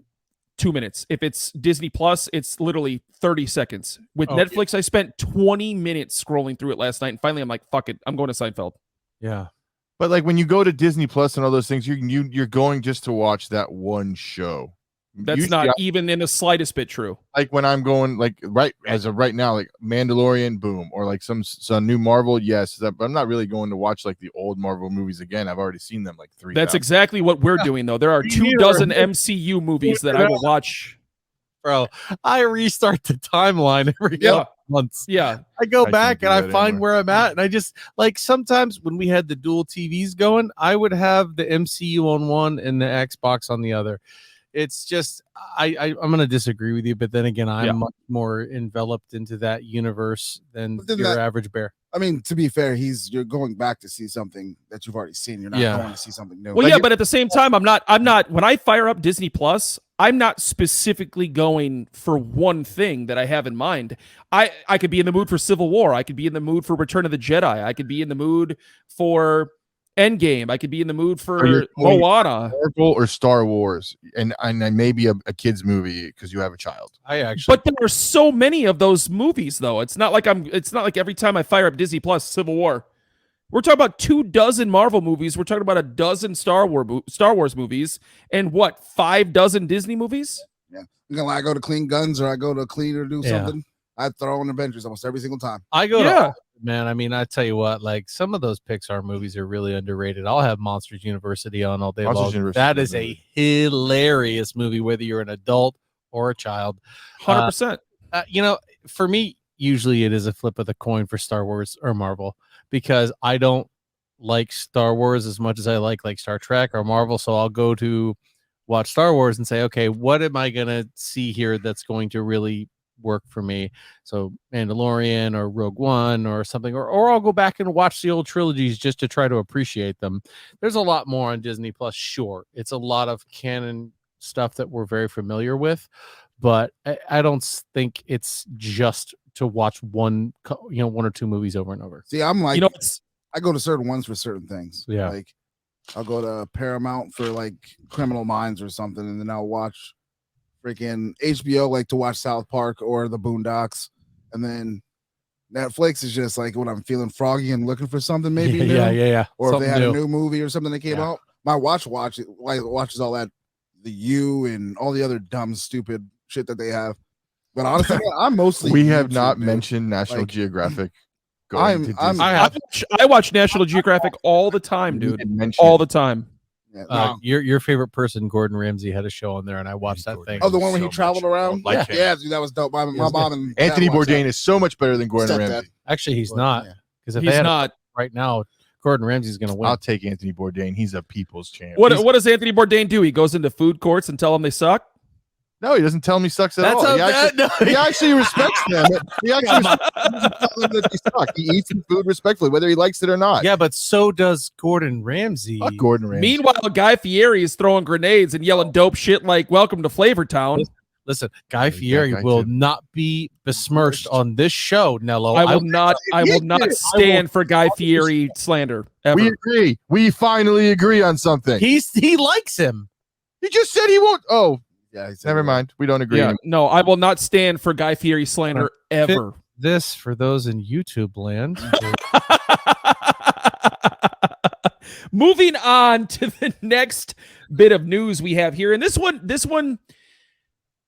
2 minutes. If it's Disney Plus, it's literally 30 seconds. With Netflix, I spent 20 minutes scrolling through it last night, and finally I'm like, fuck it, I'm going to Seinfeld. Yeah. But like when you go to Disney Plus and all those things, you're going just to watch that one show. That's usually not even in the slightest bit true. Like when I'm going, like right as of right now, like Mandalorian, boom, or like some new Marvel, yes. But I'm not really going to watch like the old Marvel movies again. I've already seen them like 3. That's exactly what we're doing, though. There are 24 MCU movies that I will watch. Bro, I restart the timeline every months. Yeah, I go back and I find where I'm at, and I just like sometimes when we had the dual TVs going, I would have the MCU on one and the Xbox on the other. It's just I'm going to disagree with you, but then again, I'm much more enveloped into that universe than your average bear. I mean, to be fair, you're going back to see something that you've already seen. You're not going to see something new. Well, but at the same time, I'm not when I fire up Disney Plus, I'm not specifically going for one thing that I have in mind. I could be in the mood for Civil War. I could be in the mood for Return of the Jedi. I could be in the mood for Endgame. I could be in the mood for Moana. Marvel or Star Wars, and maybe a kid's movie because you have a child. But there are so many of those movies, though. It's not like every time I fire up Disney Plus, Civil War. We're talking about 24 Marvel movies. We're talking about 12 Star Wars movies, and 5 Disney movies. Yeah, I go to clean guns or I go to clean or do something. I throw in Avengers almost every single time. I go to man. I mean, I tell you what, like some of those Pixar movies are really underrated. I'll have Monsters University on all day long. That is a hilarious movie, whether you're an adult or a child. 100%. For me, usually it is a flip of the coin for Star Wars or Marvel because I don't like Star Wars as much as I like Star Trek or Marvel. So I'll go to watch Star Wars and say, okay, what am I going to see here that's going to really work for me? So Mandalorian or Rogue One or something, or I'll go back and watch the old trilogies just to try to appreciate them. There's a lot more on Disney Plus. Sure, it's a lot of canon stuff that we're very familiar with, but I don't think it's just to watch one or two movies over and over. See, I'm like, You know, it's I go to certain ones for certain things. Yeah. Like I'll go to Paramount for like Criminal Minds or something, and then I'll watch freaking HBO like to watch South Park or the Boondocks, and then Netflix is just like when I'm feeling froggy and looking for something maybe new. Yeah. Or Something if they had new. a new movie or something that came out. My watches all that, the U and all the other dumb stupid shit that they have. But honestly, I'm mostly We have YouTube, not dude. mentioned National Like, Geographic. I watch National Geographic all the time, dude. All the time. Yeah, no. Your favorite person, Gordon Ramsay, had a show on there, and I watched that thing. Oh, the one where he traveled around? Yeah. Yeah, dude, that was dope. My mom and Anthony dad watched Bourdain is so much better than Gordon Stepdad. Ramsay. Actually, he's not, because if He's they had not. right now, Gordon Ramsay's going to win. I'll take Anthony Bourdain. He's a people's champ. What does Anthony Bourdain do? He goes into food courts and tell them they suck? No, he doesn't tell me he sucks at That's all. how He actually respects them. He actually respects them that they suck. He eats the food respectfully, whether he likes it or not. Yeah, but so does Gordon Ramsay. Fuck Gordon Ramsay. Meanwhile, Guy Fieri is throwing grenades and yelling dope shit like "Welcome to Flavor Town." Listen, Guy Fieri guy will too. not be besmirched on this show, Nello. I will not stand for Guy Fieri slander ever. We agree. We finally agree on something. He likes him. He just said he won't. Oh, Yeah, never mind. We don't agree. Yeah, no, I will not stand for Guy Fieri slander ever. This, for those in YouTube land, Moving on to the next bit of news we have here, and this one,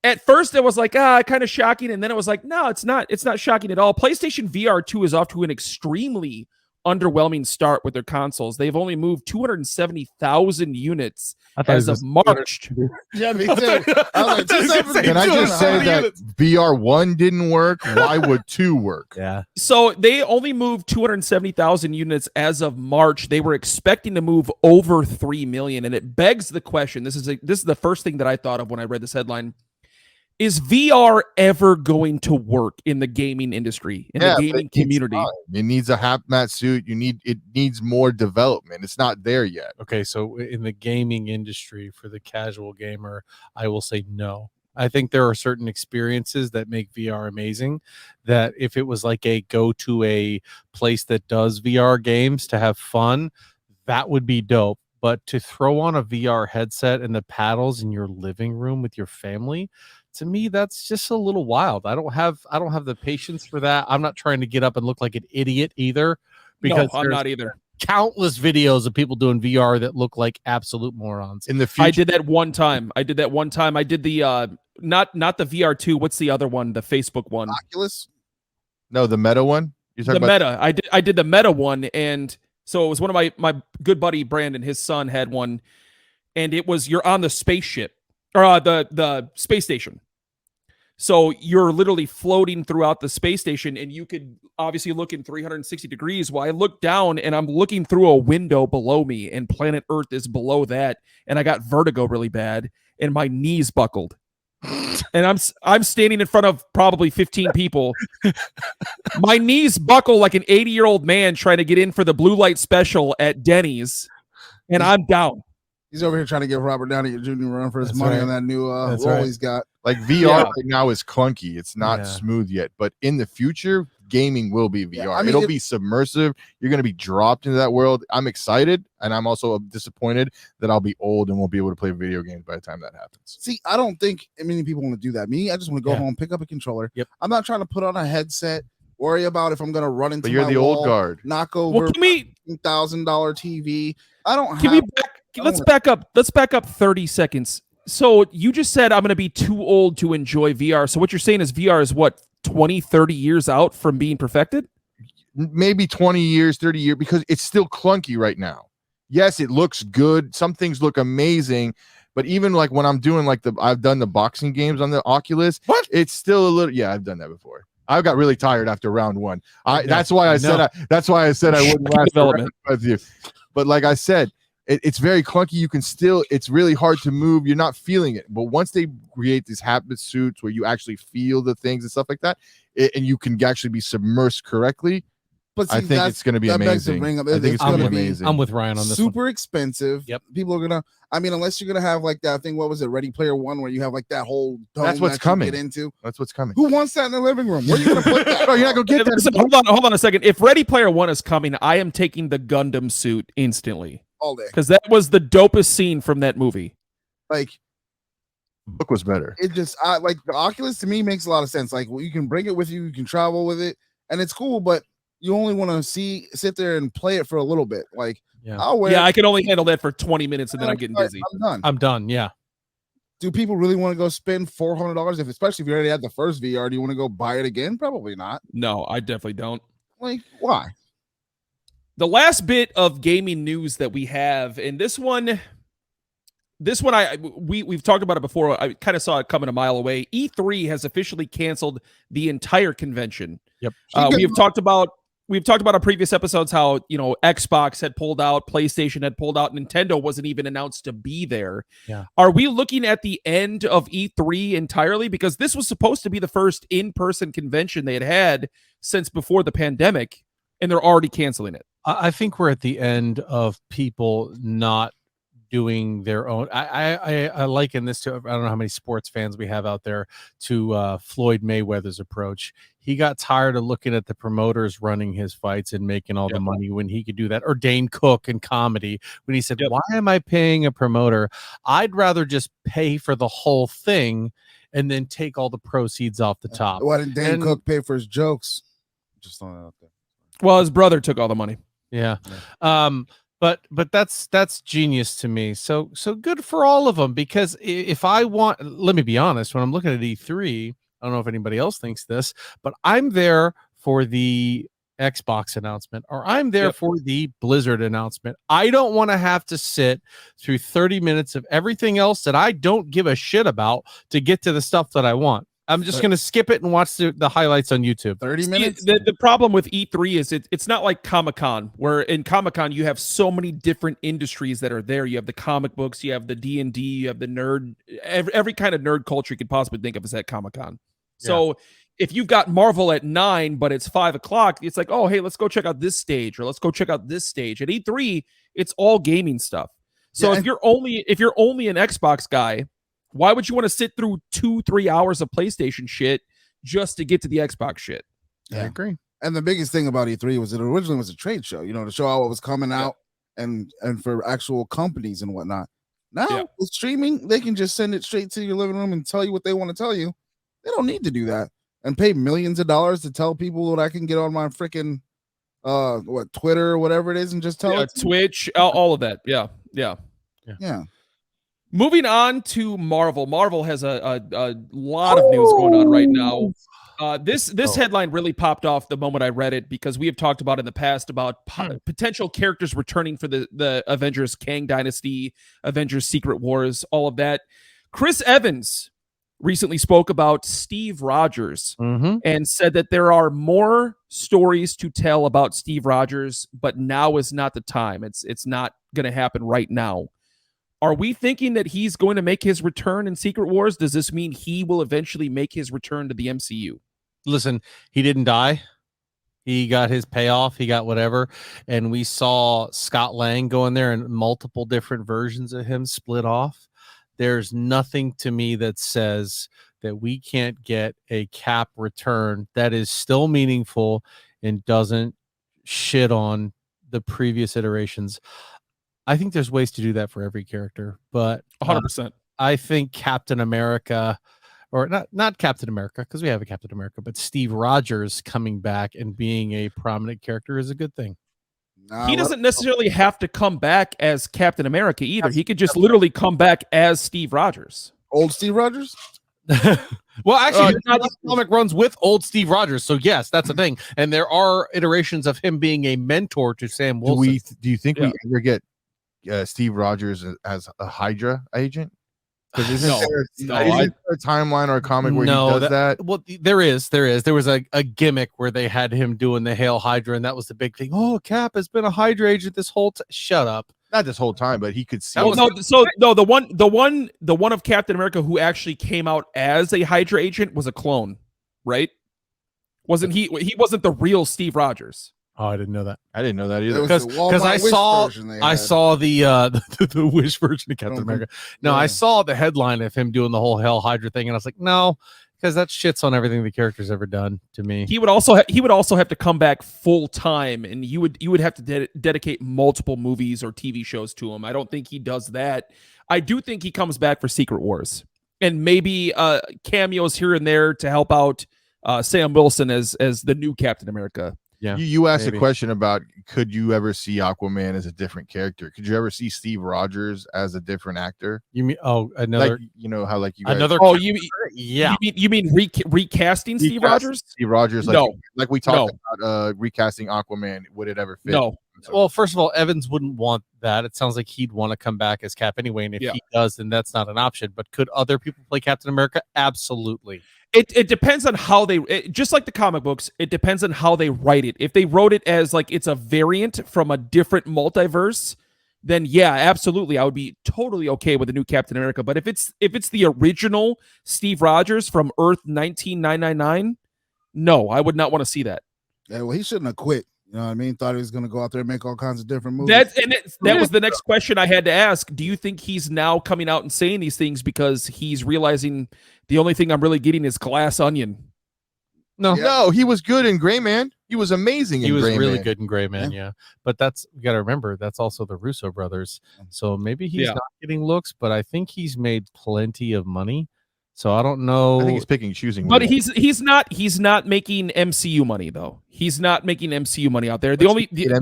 at first it was like kind of shocking, and then it was like, no, it's not shocking at all. PlayStation VR 2 is off to an extremely underwhelming start with their consoles. They've only moved 270,000 units as of March. Yeah, me too. I was like, Can I just say that VR 1 didn't work? Why would 2 work? yeah, So they only moved 270,000 units as of March. They were expecting to move over 3 million, and it begs the question. This is the first thing that I thought of when I read this headline. Is VR ever going to work in the gaming industry, in the gaming community? It needs a HapMat suit. It needs more development. It's not there yet. okay. So in the gaming industry, for the casual gamer, I will say no. I think there are certain experiences that make VR amazing, that if it was like a go to a place that does VR games to have fun, that would be dope. But to throw on a VR headset and the paddles in your living room with your family, to me, that's just a little wild. I don't have the patience for that. I'm not trying to get up and look like an idiot either, because No, I'm not either. countless videos of people doing VR that look like absolute morons. In the future, I did that one time. I did the not the VR 2. What's the other one? The Facebook one. Oculus. no, the Meta one. You're talking The about Meta. I did the Meta one, and so it was one of my good buddy Brandon. His son had one, and it was you're on the spaceship or the space station. So you're literally floating throughout the space station, and you could obviously look in 360 degrees. Well, I look down and I'm looking through a window below me, and planet Earth is below that, and I got vertigo really bad, and my knees buckled. And I'm standing in front of probably 15 people. My knees buckle like an 80-year-old man trying to get in for the blue light special at Denny's, and I'm down. He's over here trying to give Robert Downey Jr. run for his That's money right. on that new That's role right. he's got. like VR Yeah. right now is clunky. It's not Yeah. smooth yet, but in the future, gaming will be VR. Yeah, I mean, It'll be submersive. You're going to be dropped into that world. I'm excited, and I'm also disappointed that I'll be old and won't be able to play video games by the time that happens. See, I don't think many people want to do that. Me, I just want to go home, pick up a controller. Yep. I'm not trying to put on a headset, worry about if I'm going to run into But you're my the old wall, guard. knock over Well, can we $1,000 TV. I don't Can have. we let's back up 30 seconds. So you just said I'm going to be too old to enjoy VR. So what you're saying is VR is what, 20, 30 years out from being perfected? Maybe 20 years, 30 years, because it's still clunky right now. Yes, it looks good. Some things look amazing, but even like when I'm doing I've done the boxing games on the Oculus. What? It's still a little. Yeah, I've done that before. I got really tired after round one. That's why I said I wouldn't last Development. with you. But like I said, it's very clunky. You can still. It's really hard to move. You're not feeling it. But once they create these habit suits where you actually feel the things and stuff like that, and you can actually be submersed correctly. But see, I think it's going to be that begs the amazing. ring up. I think it's gonna going to be amazing. I'm with Ryan on this super one. expensive. Yep. People are gonna. I mean, unless you're gonna have like that thing. What was it? Ready Player One, where you have like that whole dome That's what's that you coming. Get into. That's what's coming. Who wants that in the living room? Where are you gonna put that? Bro, you're not going to get that. Listen, hold on a second. If Ready Player One is coming, I am taking the Gundam suit instantly All day. because that was the dopest scene from that movie. Like book was better. it just, I like the Oculus to me makes a lot of sense. Like you can bring it with you, you can travel with it, and it's cool. But you only want to sit there and play it for a little bit. Like I'll wear. Yeah, I can only handle that for 20 minutes and then I'm getting dizzy. I'm done. I'm done. Yeah. Do people really want to go spend $400 especially if you already had the first VR? Do you want to go buy it again? Probably not. No, I definitely don't. Like why? The last bit of gaming news that we have, and this one we've talked about it before. I kind of saw it coming a mile away. E3 has officially canceled the entire convention. Yep. We've talked about on previous episodes how, Xbox had pulled out, PlayStation had pulled out, Nintendo wasn't even announced to be there. Yeah. Are we looking at the end of E3 entirely? Because this was supposed to be the first in-person convention they had since before the pandemic, and they're already canceling it. I think we're at the end of people not doing their own. I liken this to, I don't know how many sports fans we have out there, to Floyd Mayweather's approach. He got tired of looking at the promoters running his fights and making all the money when he could do that. Or Dane Cook in comedy, when he said, why am I paying a promoter? I'd rather just pay for the whole thing and then take all the proceeds off the top. Why didn't Dane Cook pay for his jokes? Just throwing it out there. Well, his brother took all the money. Yeah. But that's genius to me. So good for all of them, because if I want, let me be honest, when I'm looking at E3, I don't know if anybody else thinks this, but I'm there for the Xbox announcement, or I'm there for the Blizzard announcement. I don't want to have to sit through 30 minutes of everything else that I don't give a shit about to get to the stuff that I want. I'm just going to skip it and watch the highlights on YouTube. 30 minutes? The problem with E3 is it's not like Comic-Con, where in Comic-Con you have so many different industries that are there. You have the comic books, you have the D&D, you have the nerd, every kind of nerd culture you could possibly think of is at Comic-Con. So if you've got Marvel at 9, but it's 5 o'clock, it's like, oh, hey, let's go check out this stage, or let's go check out this stage. At E3, it's all gaming stuff. So if you're only an Xbox guy, why would you want to sit through 2-3 hours of PlayStation shit just to get to the Xbox shit? I agree. And the biggest thing about E3 was it originally was a trade show, to show out what was coming out and for actual companies and whatnot. Now with streaming, they can just send it straight to your living room and tell you what they want to tell you. They don't need to do that and pay millions of dollars to tell people what I can get on my freaking Twitter or whatever it is and just tell it. Twitch, all of that. Yeah. Moving on to Marvel. Marvel has a lot of news going on right now. This headline really popped off the moment I read it, because we have talked about in the past about potential characters returning for the Avengers Kang Dynasty, Avengers Secret Wars, all of that. Chris Evans recently spoke about Steve Rogers and said that there are more stories to tell about Steve Rogers, but now is not the time. It's not going to happen right now. Are we thinking that he's going to make his return in Secret Wars? Does this mean he will eventually make his return to the MCU? Listen, he didn't die. He got his payoff. He got whatever. And we saw Scott Lang go in there and multiple different versions of him split off. There's nothing to me that says that we can't get a Cap return that is still meaningful and doesn't shit on the previous iterations. I think there's ways to do that for every character, but 100%. I think Captain America, or not Captain America, because we have a Captain America, but Steve Rogers coming back and being a prominent character is a good thing. He doesn't necessarily have to come back as Captain America either. He could just literally come back as Steve Rogers. Old Steve Rogers? Well, actually, the comic runs with old Steve Rogers, so yes, that's the thing. And there are iterations of him being a mentor to Sam Wilson. Do you think we ever get Steve Rogers as a Hydra agent? Because isn't there a timeline or a comic where he does that? Well, there is. There was a gimmick where they had him doing the Hail Hydra, and that was the big thing. Oh, Cap has been a Hydra agent this whole time. Shut up. Not this whole time, but he could see. The one of Captain America who actually came out as a Hydra agent was a clone, right? Wasn't he? He wasn't the real Steve Rogers. Oh, I didn't know that. I didn't know that It either. was Because the Walmart I Wish saw version they I had. saw the Wish version of Captain Don't America. think- No, I yeah. saw the headline of him doing the whole Hell Hydra thing, and I was like, no, because that shits on everything the character's ever done to me. He would also have to come back full time, and you would have to dedicate multiple movies or TV shows to him. I don't think he does that. I do think he comes back for Secret Wars and maybe cameos here and there to help out Sam Wilson as the new Captain America. Yeah, You asked maybe. a question about could you ever see Aquaman as a different character? Could you ever see Steve Rogers as a different actor? You mean another Like you know how like you guys Oh, you yeah. you mean recasting Steve Rogers? Steve Rogers like No. like we talked about recasting Aquaman. Would it ever fit? No. Well, first of all, Evans wouldn't want that. It sounds like he'd want to come back as Cap anyway, and if Yeah. he does, then that's not an option. But could other people play Captain America? Absolutely. It depends on how just like the comic books, it depends on how they write it. If they wrote it as like it's a variant from a different multiverse, then yeah, absolutely, I would be totally okay with a new Captain America. But if it's the original Steve Rogers from Earth 19999, no, I would not want to see that. Yeah, well, he shouldn't have quit. You know what I mean? Thought he was going to go out there and make all kinds of different movies. That was the next question I had to ask. Do you think he's now coming out and saying these things because he's realizing the only thing I'm really getting is Glass Onion? No, Yeah. No, he was good in Gray Man. He was amazing. he in was Gray really Man. good in Gray Man, yeah. But you got to remember that's also the Russo brothers. So maybe he's Yeah. not getting looks, but I think he's made plenty of money. So I don't know. I think he's picking and choosing. But when he- he's not making MCU money though. He's not making MCU money out there.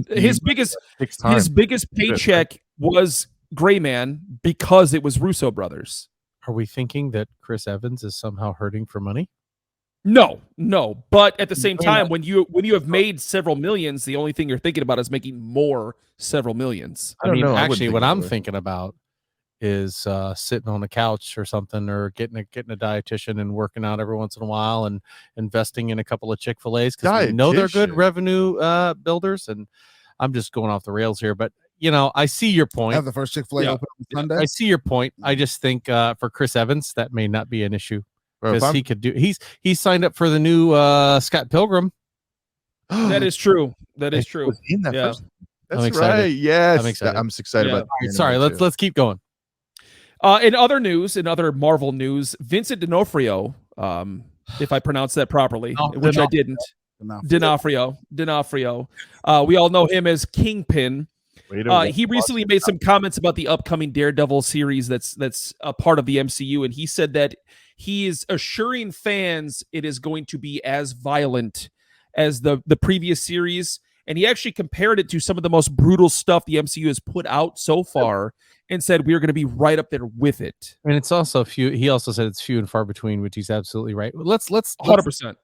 His biggest 6 times. his biggest paycheck was Gray Man because it was Russo brothers. Are we thinking that Chris Evans is somehow hurting for money? No. But at the same Wait, time, when you have made several millions, the only thing you're thinking about is making more several millions. I don't know. I wouldn't Actually, think what that I'm way. thinking about is sitting on the couch or something, or getting a dietitian and working out every once in a while, and investing in a couple of Chick-fil-A's because we know they're good Dietitian. revenue builders. And I'm just going off the rails here, but I see your point. Have the first Chick-fil-A Yeah. open on Sunday. I see your point. I just think for Chris Evans that may not be an issue Bro, if because I'm- he could do. He's signed up for the new Scott Pilgrim. That is true. That is He true. was in that Yeah. first. That's I'm excited. right. Yes, I'm excited. I'm excited Yeah. about. All right, sorry, let's keep going. In other Marvel news, Vincent D'Onofrio, if I pronounced that properly, No, which I didn't. D'Onofrio. We all know him as Kingpin. He recently made some comments about the upcoming Daredevil series that's a part of the MCU, and he said that he is assuring fans it is going to be as violent as the previous series, and he actually compared it to some of the most brutal stuff the MCU has put out so far, and said we're going to be right up there with it. And it's also few. He also said it's few and far between, which he's absolutely right. Let's 100%.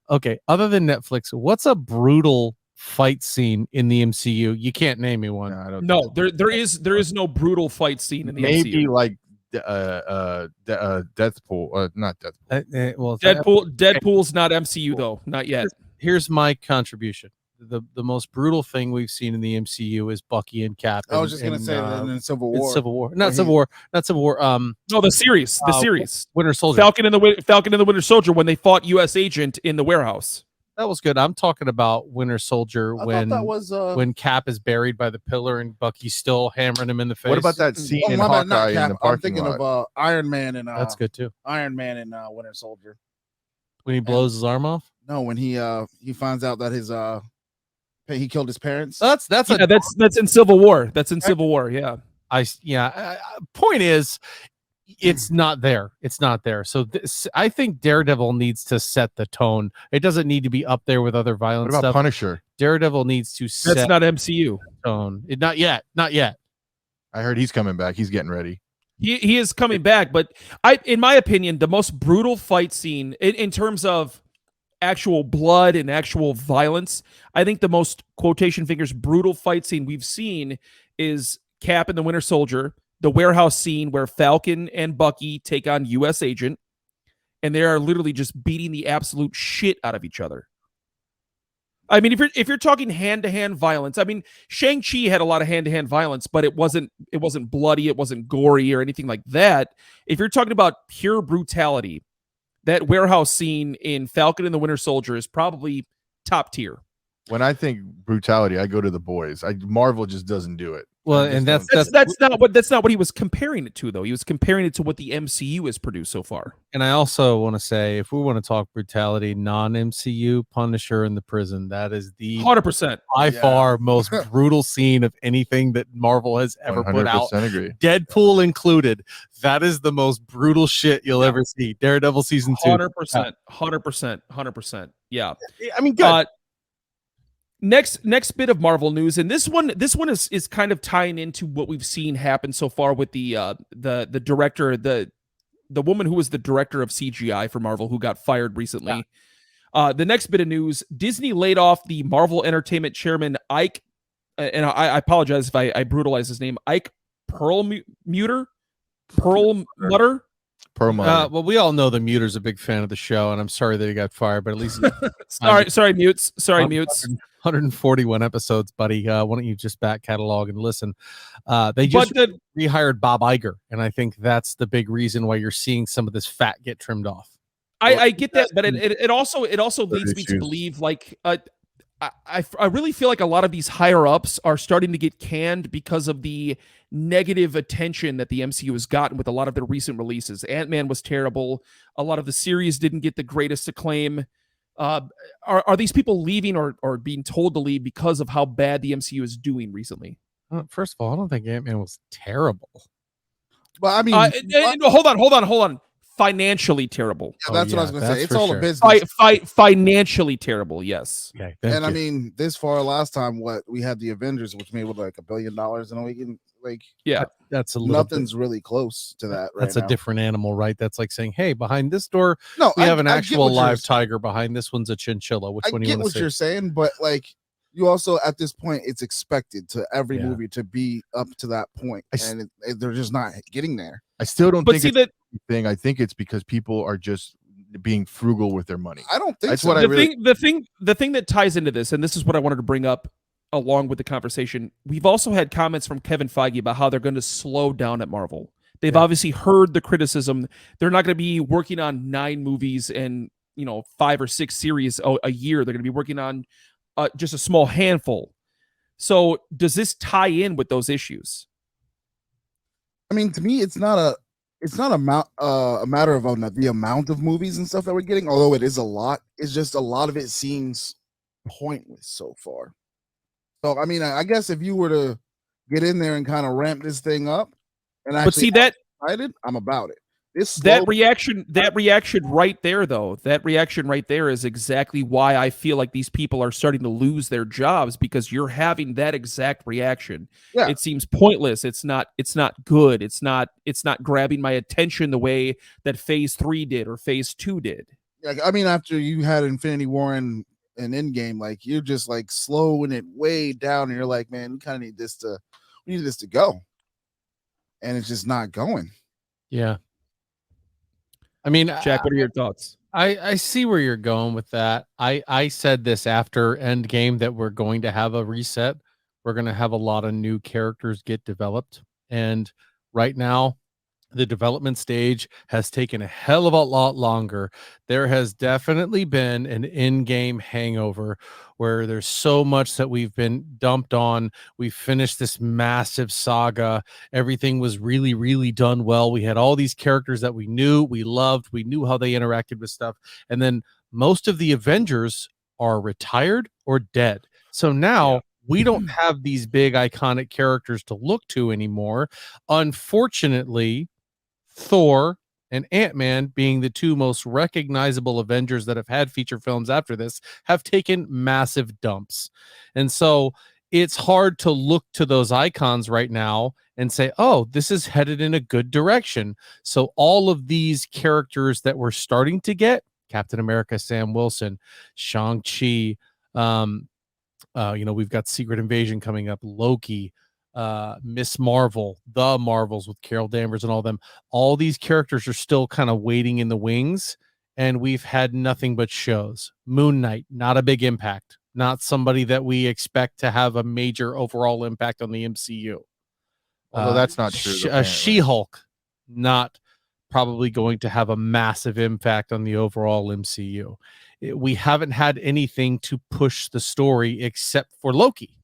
Okay, other than Netflix, what's a brutal fight scene in the MCU? You can't name me one. I don't. No, there is no brutal fight scene in the Maybe MCU. like Deathpool, not Deathpool. Well, Deadpool's not MCU though, not yet. here's my contribution. The most brutal thing we've seen in the MCU is Bucky and Cap. I was just gonna say that in Civil War. Civil War, Where not he- Civil War, not Civil War. No, the series, Winter Soldier. Falcon and the Winter Soldier when they fought U.S. Agent in the warehouse. That was good. I'm talking about Winter Soldier I when thought that was when Cap is buried by the pillar and Bucky's still hammering him in the face. What about that scene in my bad, not Hawkeye in Cap. the I'm parking thinking lot? of Iron Man and That's good too. Iron Man and Winter Soldier. When he blows his arm off. No, when he finds out that his he killed his parents. That's Yeah, that's in Civil War. That's in Civil War. Yeah. Point is, it's not there. It's not there. So I think Daredevil needs to set the tone. It doesn't need to be up there with other violent What about stuff. Punisher? Daredevil needs to set That's not MCU. the tone. Not yet. I heard he's coming back. He's getting ready. He is coming back, but in my opinion, the most brutal fight scene in terms of actual blood and actual violence, I think the most quotation fingers brutal fight scene we've seen is Cap and the Winter Soldier, the warehouse scene where Falcon and Bucky take on U.S. Agent, and they are literally just beating the absolute shit out of each other. I mean, if you're talking hand-to-hand violence, I mean, Shang-Chi had a lot of hand-to-hand violence, but it wasn't bloody, it wasn't gory or anything like that. If you're talking about pure brutality, that warehouse scene in Falcon and the Winter Soldier is probably top tier. When I think brutality, I go to the boys. Marvel just doesn't do it. Well, I just and don't- That's not what he was comparing it to, though. He was comparing it to what the MCU has produced so far. And I also want to say, if we want to talk brutality, non-MCU, Punisher in the prison, that is the 100%. by far most brutal scene of anything that Marvel has ever put out. 100% agree. Deadpool included. That is the most brutal shit you'll ever see. Daredevil season 2. 100%. Yeah. I mean, good. Next bit of Marvel news, and this one is kind of tying into what we've seen happen so far with the director, the woman who was the director of CGI for Marvel, who got fired recently. Yeah. The next bit of news: Disney laid off the Marvel Entertainment chairman Ike, and I apologize if I brutalize his name, Ike Perlmutter. Well, we all know the Muter's a big fan of the show, and I'm sorry that he got fired, but at least sorry, mutes. 141 episodes, buddy. Why don't you just back catalog and listen? They just rehired Bob Iger, and I think that's the big reason why you're seeing some of this fat get trimmed off. I get that, but it also leads me to believe, like, I really feel like a lot of these higher ups are starting to get canned because of the negative attention that the MCU has gotten with a lot of their recent releases. Ant-Man was terrible. A lot of the series didn't get the greatest acclaim. Are these people leaving or being told to leave because of how bad the MCU is doing recently? First of all, I don't think Ant-Man was terrible. But I mean, hold on. Financially terrible. Yeah, that's what I was going to say. It's all a business. Financially terrible, yes. Okay, and I mean, this far last time, we had the Avengers, which made like $1 billion in a weekend. Like, yeah, that's nothing's really close to that. That's a different animal, right? That's like saying, hey, behind this door, we have an actual live tiger. Behind this one's a chinchilla. Which one do you want to see? I get what you're saying, but like, you also at this point, it's expected to every movie to be up to that point, and they're just not getting there. I still don't think it's a thing. I think it's because people are just being frugal with their money. I don't think that's so. what the thing that ties into this, and this is what I wanted to bring up along with the conversation. We've also had comments from Kevin Feige about how they're going to slow down at Marvel. They've obviously heard the criticism. They're not going to be working on 9 movies and 5 or 6 series a year. They're going to be working on just a small handful. So does this tie in with those issues? I mean, to me, it's not a matter of the amount of movies and stuff that we're getting, although it is a lot. It's just a lot of it seems pointless so far. So, I mean, I guess if you were to get in there and kind of ramp this thing up, and actually excited, I'm about it. That reaction right there, though, is exactly why I feel like these people are starting to lose their jobs, because you're having that exact reaction. Yeah. It seems pointless. It's not good. It's not grabbing my attention the way that Phase 3 did or Phase 2 did. Yeah, I mean, after you had Infinity War and Endgame, like, you're just like slowing it way down, and you're like, man, we kind of need this to go, and it's just not going. Yeah. I mean, Jack, what are your thoughts? I see where you're going with that. I said this after Endgame that we're going to have a reset. We're going to have a lot of new characters get developed. And right now, the development stage has taken a hell of a lot longer. There has definitely been an in-game hangover where there's so much that we've been dumped on. We finished this massive saga. Everything was really, really done well. We had all these characters that we knew, we loved, we knew how they interacted with stuff. And then most of the Avengers are retired or dead. So now we don't have these big iconic characters to look to anymore. Unfortunately, Thor and Ant-Man, being the 2 most recognizable Avengers that have had feature films after this, have taken massive dumps. And so it's hard to look to those icons right now and say, oh, this is headed in a good direction. So all of these characters that we're starting to get, Captain America, Sam Wilson, Shang-Chi, we've got Secret Invasion coming up, Loki, Miss Marvel, the Marvels with Carol Danvers and all them. All these characters are still kind of waiting in the wings, and we've had nothing but shows. Moon Knight, not a big impact, not somebody that we expect to have a major overall impact on the MCU. Although that's not true. She-Hulk, not probably going to have a massive impact on the overall MCU. we haven't had anything to push the story except for Loki.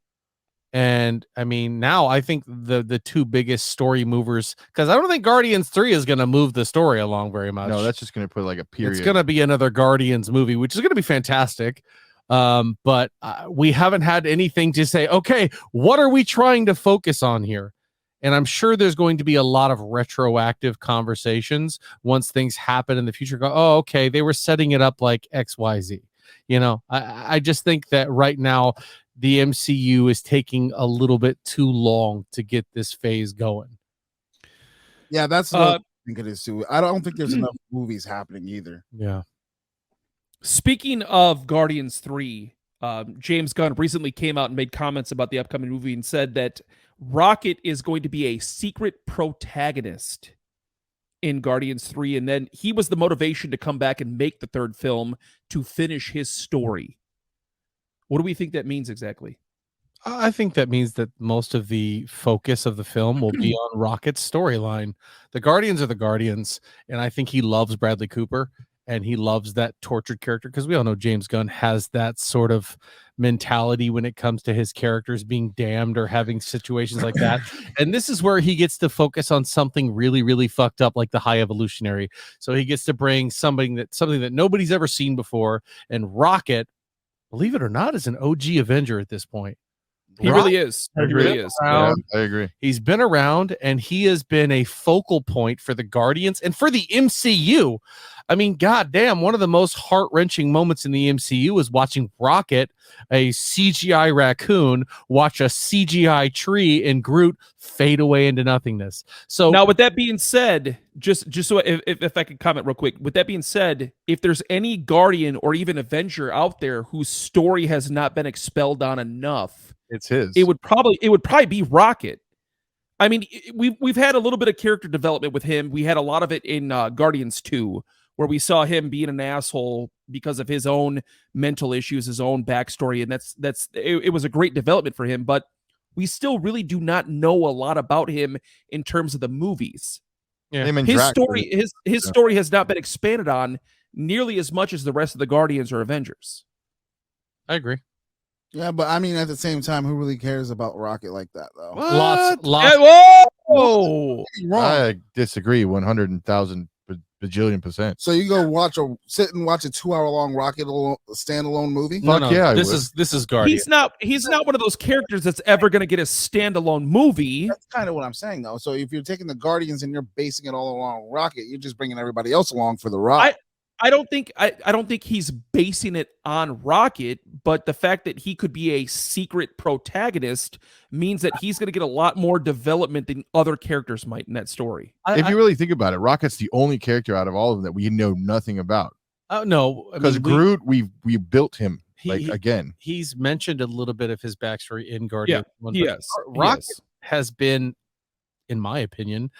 And I mean, now I think the two biggest story movers, because I don't think Guardians 3 is going to move the story along very much. No, that's just going to put like a period. It's going to be another Guardians movie, which is going to be fantastic. But we haven't had anything to say, okay, what are we trying to focus on here? And I'm sure there's going to be a lot of retroactive conversations once things happen in the future. Go, oh, okay, they were setting it up like XYZ. You know, I just think that right now the MCU is taking a little bit too long to get this phase going. Yeah, that's what I think it is too. I don't think there's enough movies happening either. Yeah. Speaking of Guardians 3, James Gunn recently came out and made comments about the upcoming movie and said that Rocket is going to be a secret protagonist in Guardians 3, and then he was the motivation to come back and make the third film to finish his story. What do we think that means exactly? I think that means that most of the focus of the film will be on Rocket's storyline. The Guardians are the Guardians, and I think he loves Bradley Cooper, and he loves that tortured character, because we all know James Gunn has that sort of mentality when it comes to his characters being damned or having situations like that. And this is where he gets to focus on something really, really fucked up, like the High Evolutionary. So he gets to bring something that nobody's ever seen before, and Rocket, believe it or not, is an OG Avenger at this point. He really is. He really is. Yeah, I agree. He's been around, and he has been a focal point for the Guardians and for the MCU. I mean, goddamn, one of the most heart-wrenching moments in the MCU is watching Rocket, a CGI raccoon, watch a CGI tree and Groot fade away into nothingness. So now, with that being said, just so if I could comment real quick, with that being said, if there's any Guardian or even Avenger out there whose story has not been expelled on enough, it's his. It would probably be Rocket. I mean, we've had a little bit of character development with him. We had a lot of it in Guardians 2, where we saw him being an asshole because of his own mental issues, his own backstory, and it was a great development for him. But we still really do not know a lot about him in terms of the movies. Yeah. His story has not been expanded on nearly as much as the rest of the Guardians or Avengers. I agree. Yeah, but I mean, at the same time, who really cares about Rocket like that, though? Lots. Whoa! I disagree 100,000 bajillion %. So you go sit and watch a 2-hour-long Rocket standalone movie? Fuck yeah, this is Guardian. He's not one of those characters that's ever going to get a standalone movie. That's kind of what I'm saying, though. So if you're taking the Guardians and you're basing it all along Rocket, you're just bringing everybody else along for the ride. I don't think he's basing it on Rocket, but the fact that he could be a secret protagonist means that he's going to get a lot more development than other characters might in that story. If you really think about it, Rocket's the only character out of all of them that we know nothing about. No, because Groot, we built him again. He's mentioned a little bit of his backstory in Guardians. Yes, Rocket has been, in my opinion,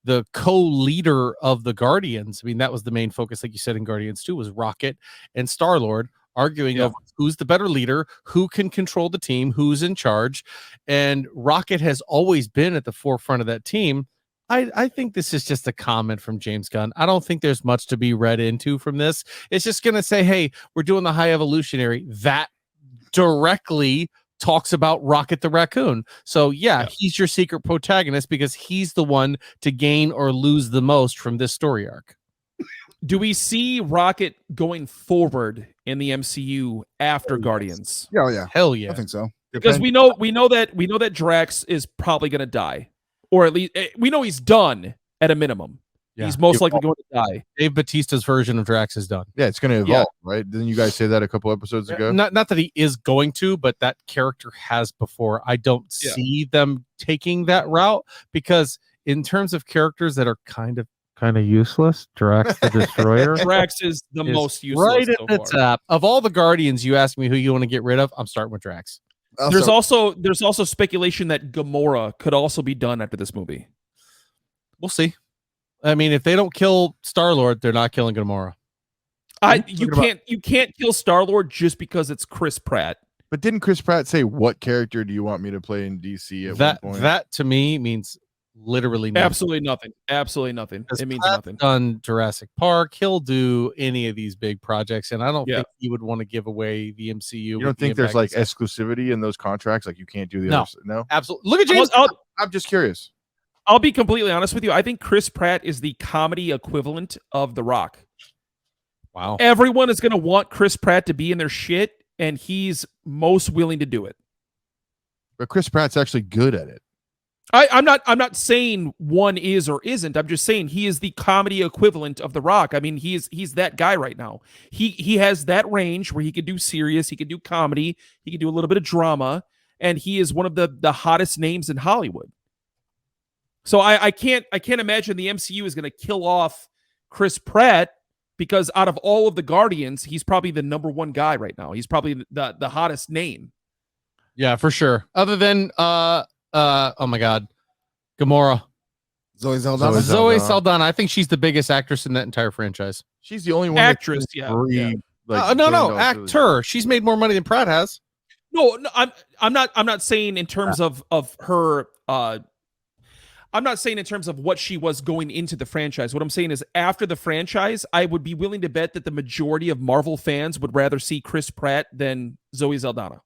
the co-leader of the Guardians. I mean, that was the main focus, like you said, in Guardians 2, was Rocket and Star-Lord arguing over who's the better leader, who can control the team, who's in charge. And Rocket has always been at the forefront of that team. I think this is just a comment from James Gunn. I don't think there's much to be read into from this. It's just going to say, hey, we're doing the High Evolutionary. That directly talks about Rocket the Raccoon. So yeah, he's your secret protagonist because he's the one to gain or lose the most from this story arc. Do we see Rocket going forward in the MCU after Guardians? Oh yeah, hell yeah, I think so. Because we know that Drax is probably going to die, or at least we know he's done at a minimum. Yeah. He's most likely going to die. Dave Bautista's version of Drax is done. Yeah, it's going to evolve, right? Didn't you guys say that a couple episodes ago? Not that he is going to, but that character has before. I don't see them taking that route because in terms of characters that are kind of useless, Drax the Destroyer. Drax is the most useless. Right at the top. Of all the Guardians, you ask me who you want to get rid of, I'm starting with Drax. There's also speculation that Gamora could also be done after this movie. We'll see. I mean, if they don't kill Star-Lord, they're not killing Gamora. You can't kill Star-Lord just because it's Chris Pratt. But didn't Chris Pratt say, what character do you want me to play in DC at one point? That to me means Literally nothing. Absolutely nothing. Absolutely nothing. It means Pratt's nothing. done Jurassic Park. He'll do any of these big projects, and I don't Yeah. think he would want to give away the MCU. You don't think there's like exclusivity in those contracts? Like you can't do the No. other. No, Absolutely. Look at James. I'm just curious. I'll be completely honest with you. I think Chris Pratt is the comedy equivalent of The Rock. Wow. Everyone is going to want Chris Pratt to be in their shit, and he's most willing to do it. But Chris Pratt's actually good at it. I'm not saying one is or isn't. I'm just saying he is the comedy equivalent of The Rock. I mean, he's that guy right now. He has that range where he could do serious, he could do comedy, he could do a little bit of drama, and he is one of the hottest names in Hollywood. So I can't imagine the MCU is going to kill off Chris Pratt, because out of all of the Guardians, he's probably the number one guy right now. He's probably the hottest name. Yeah, for sure. Other than oh my God, Gamora, Zoe Saldana. Zoe Saldana. I think she's the biggest actress in that entire franchise. She's the only one. Actress, that's yeah. Like, no, actor. She's made more money than Pratt has. No, I'm not saying in terms of her. I'm not saying in terms of what she was going into the franchise. What I'm saying is after the franchise, I would be willing to bet that the majority of Marvel fans would rather see Chris Pratt than Zoe Saldana.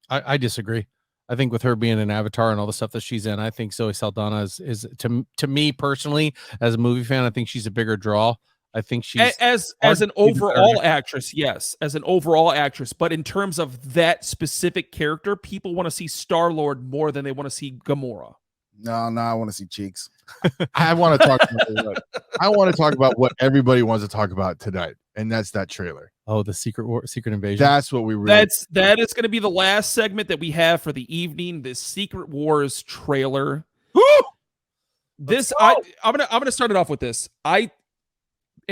I disagree. I think with her being an Avatar and all the stuff that she's in, I think Zoe Saldana is to me personally, as a movie fan, I think she's a bigger draw. I think she's as an overall actress, yes, as an overall actress. But in terms of that specific character, people want to see Star-Lord more than they want to see Gamora. No, I want to see cheeks. I want to talk about what everybody wants to talk about tonight, and that's that trailer. Oh, the Secret Invasion. That's what we really. That is going to be the last segment that we have for the evening. This Secret Wars trailer. I'm gonna start it off with this. And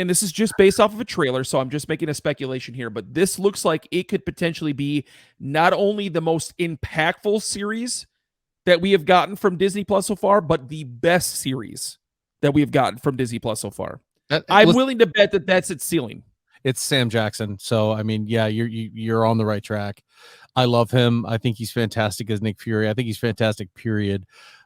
this is just based off of a trailer, so I'm just making a speculation here. But this looks like it could potentially be not only the most impactful series that we have gotten from Disney Plus so far, but the best series that we have gotten from Disney Plus so far. I'm willing to bet that that's its ceiling. It's Sam Jackson. So, I mean, yeah, you're on the right track. I love him. I think he's fantastic as Nick Fury. I think he's fantastic, period.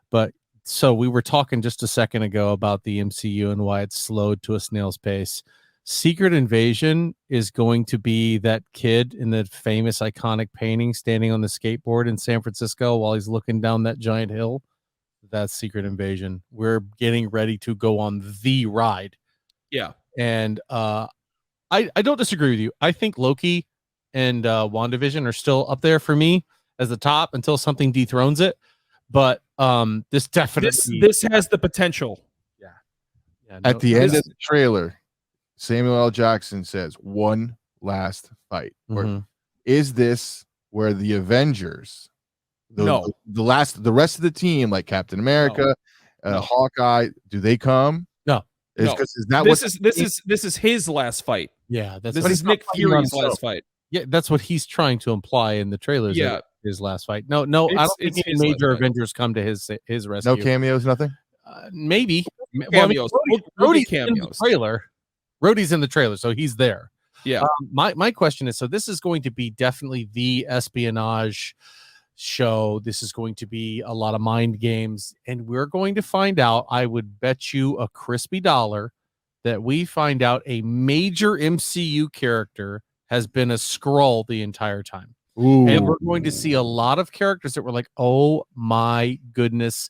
But so we were talking just a second ago about the MCU and why it's slowed to a snail's pace. Secret Invasion is going to be that kid in the famous iconic painting standing on the skateboard in San Francisco while he's looking down that giant hill. That's Secret Invasion. We're getting ready to go on the ride. Yeah. And I don't disagree with you. I think Loki and WandaVision are still up there for me as the top until something dethrones it. But this definitely this has the potential. Yeah. At the end of the trailer, Samuel L. Jackson says, "One last fight." Or is this where the Avengers, the rest of the team, like Captain America, Hawkeye, do they come? No. Is that this is his last fight? Yeah, this is Nick Fury's last fight. Yeah, that's what he's trying to imply in the trailers. Yeah, his last fight. No, I don't think any major Avengers come to his rescue. No cameos, nothing. Maybe cameos. Rhodey's cameos. In the trailer. Rhodey's in the trailer, so he's there. Yeah. My question is, so this is going to be definitely the espionage show. This is going to be a lot of mind games, and we're going to find out. I would bet you a crispy dollar that we find out a major MCU character has been a Skrull the entire time. Ooh. And we're going to see a lot of characters that were like, oh my goodness,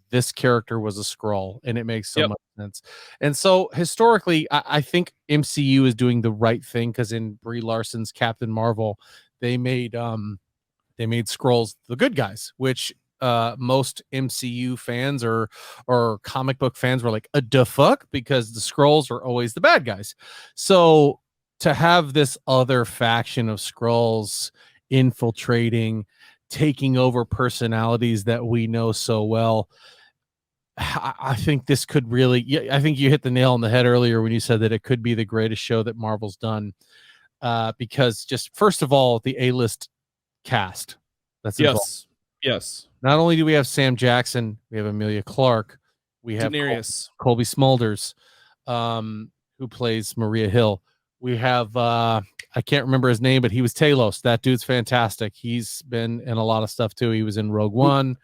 this character was a Skrull, and it makes so much sense. And so historically, I think MCU is doing the right thing, because in Brie Larson's Captain Marvel, they made Skrulls the good guys, which most MCU fans or comic book fans were like, the fuck, because the Skrulls are always the bad guys. So to have this other faction of Skrulls infiltrating, taking over personalities that we know so well, I think this could really, I think you hit the nail on the head earlier when you said that it could be the greatest show that Marvel's done, because just first of all, the A-list cast that's involved. Yes. Not only do we have Sam Jackson, we have Emilia Clarke, we have Colby Smulders, who plays Maria Hill. We have I can't remember his name, but he was Talos. That dude's fantastic. He's been in a lot of stuff too. He was in Rogue One.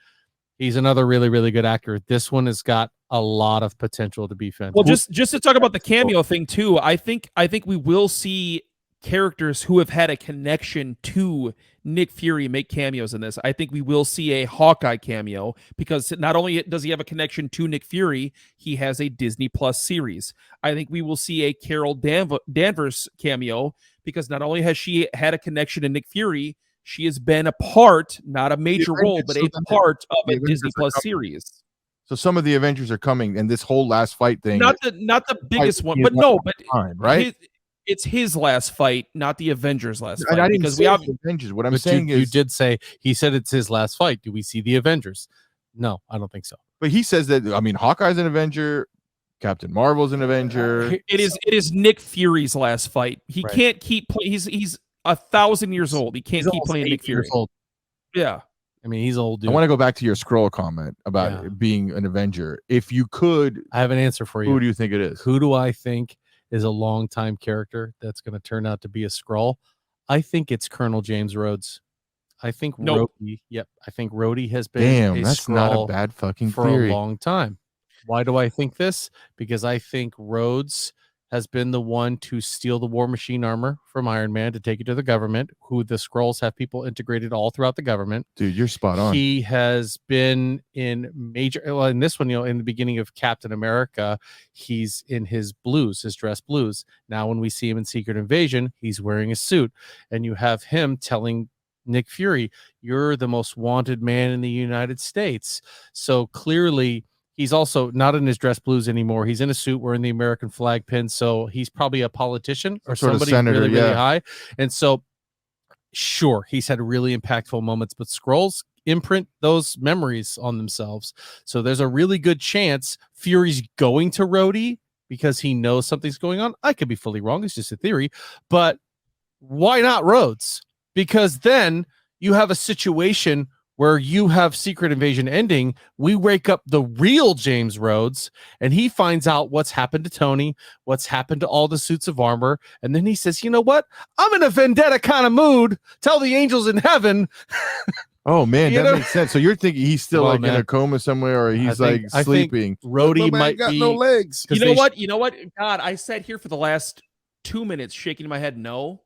He's another really, really good actor. This one has got a lot of potential to be fantastic. Well, just to talk about the cameo thing too, I think we will see characters who have had a connection to Nick Fury make cameos in this. I think we will see a Hawkeye cameo because not only does he have a connection to Nick Fury, he has a Disney Plus series. I think we will see a Carol Danvers cameo because not only has she had a connection to Nick Fury, she has been a part, not a major role, but a part of a Disney Plus series. So some of the Avengers are coming, and this whole last fight thing, not the biggest one, but no, but right? It's his last fight, not the Avengers' last fight. I didn't because say the Avengers. What I'm saying is, you did say he said it's his last fight. Do we see the Avengers? No, I don't think so. But he says that. I mean, Hawkeye's an Avenger. Captain Marvel's an Avenger. It is Nick Fury's last fight. He can't keep playing. He's 1,000 years old. He can't keep playing Nick Fury. Yeah. I mean, he's old. Dude. I want to go back to your scroll comment about it being an Avenger. If you could, I have an answer for you. Who do you think it is? Who do I think is a longtime character that's going to turn out to be a Skrull? I think it's Colonel James Rhodes. I think Rhodey. Yep, I think Rhodey has been a that's Skrull not a bad fucking for theory. a long time. Why do I think this? Because I think Rhodes has been the one to steal the War Machine armor from Iron Man to take it to the government, who the Skrulls have people integrated all throughout the government. Dude, you're spot on. He has been in in this one, in the beginning of Captain America, he's in his blues, his dress blues. Now, when we see him in Secret Invasion, he's wearing a suit, and you have him telling Nick Fury, "You're the most wanted man in the United States." So clearly, he's also not in his dress blues anymore. He's in a suit wearing the American flag pin. So he's probably a politician or somebody senator, really high. And so, sure, he's had really impactful moments, but Skrulls imprint those memories on themselves. So there's a really good chance Fury's going to Rhodey because he knows something's going on. I could be fully wrong. It's just a theory. But why not Rhodes? Because then you have a situation where you have Secret Invasion ending, we wake up the real James Rhodes, and he finds out what's happened to Tony, what's happened to all the suits of armor, and then he says, you know what? I'm in a vendetta kind of mood. Tell the angels in heaven. Oh, man, that makes sense. So you're thinking he's still in a coma somewhere, or he's sleeping. Rhodey might got be no legs. You know what? God, I sat here for the last 2 minutes shaking my head no.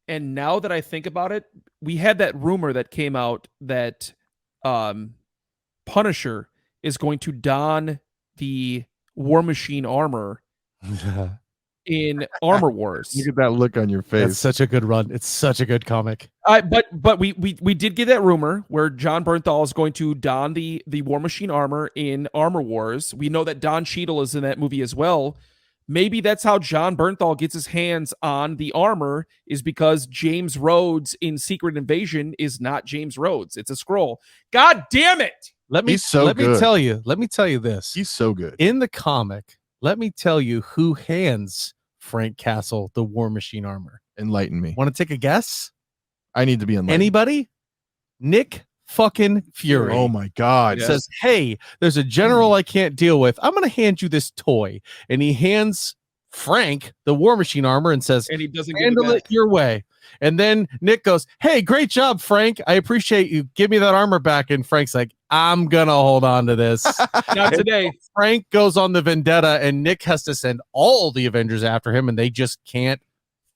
And now that I think about it, we had that rumor that came out that Punisher is going to don the War Machine armor in Armor Wars. Look at that look on your face. That's such a good run. It's such a good comic. But we did get that rumor where John Bernthal is going to don the War Machine armor in Armor Wars. We know that Don Cheadle is in that movie as well. Maybe that's how John Bernthal gets his hands on the armor, is because James Rhodes in Secret Invasion is not James Rhodes. It's a Skrull. God damn it. Let me tell you this. He's so good. In the comic, let me tell you who hands Frank Castle the War Machine armor. Enlighten me. Want to take a guess? I need to be enlightened. Anybody? Nick fucking Fury. Oh my God. Says, hey, there's a general I can't deal with. I'm going to hand you this toy. And he hands Frank the War Machine armor and says, and he doesn't handle it your way. And then Nick goes, hey, great job, Frank. I appreciate you. Give me that armor back. And Frank's like, I'm going to hold on to this. Not today. Frank goes on the vendetta, and Nick has to send all the Avengers after him, and they just can't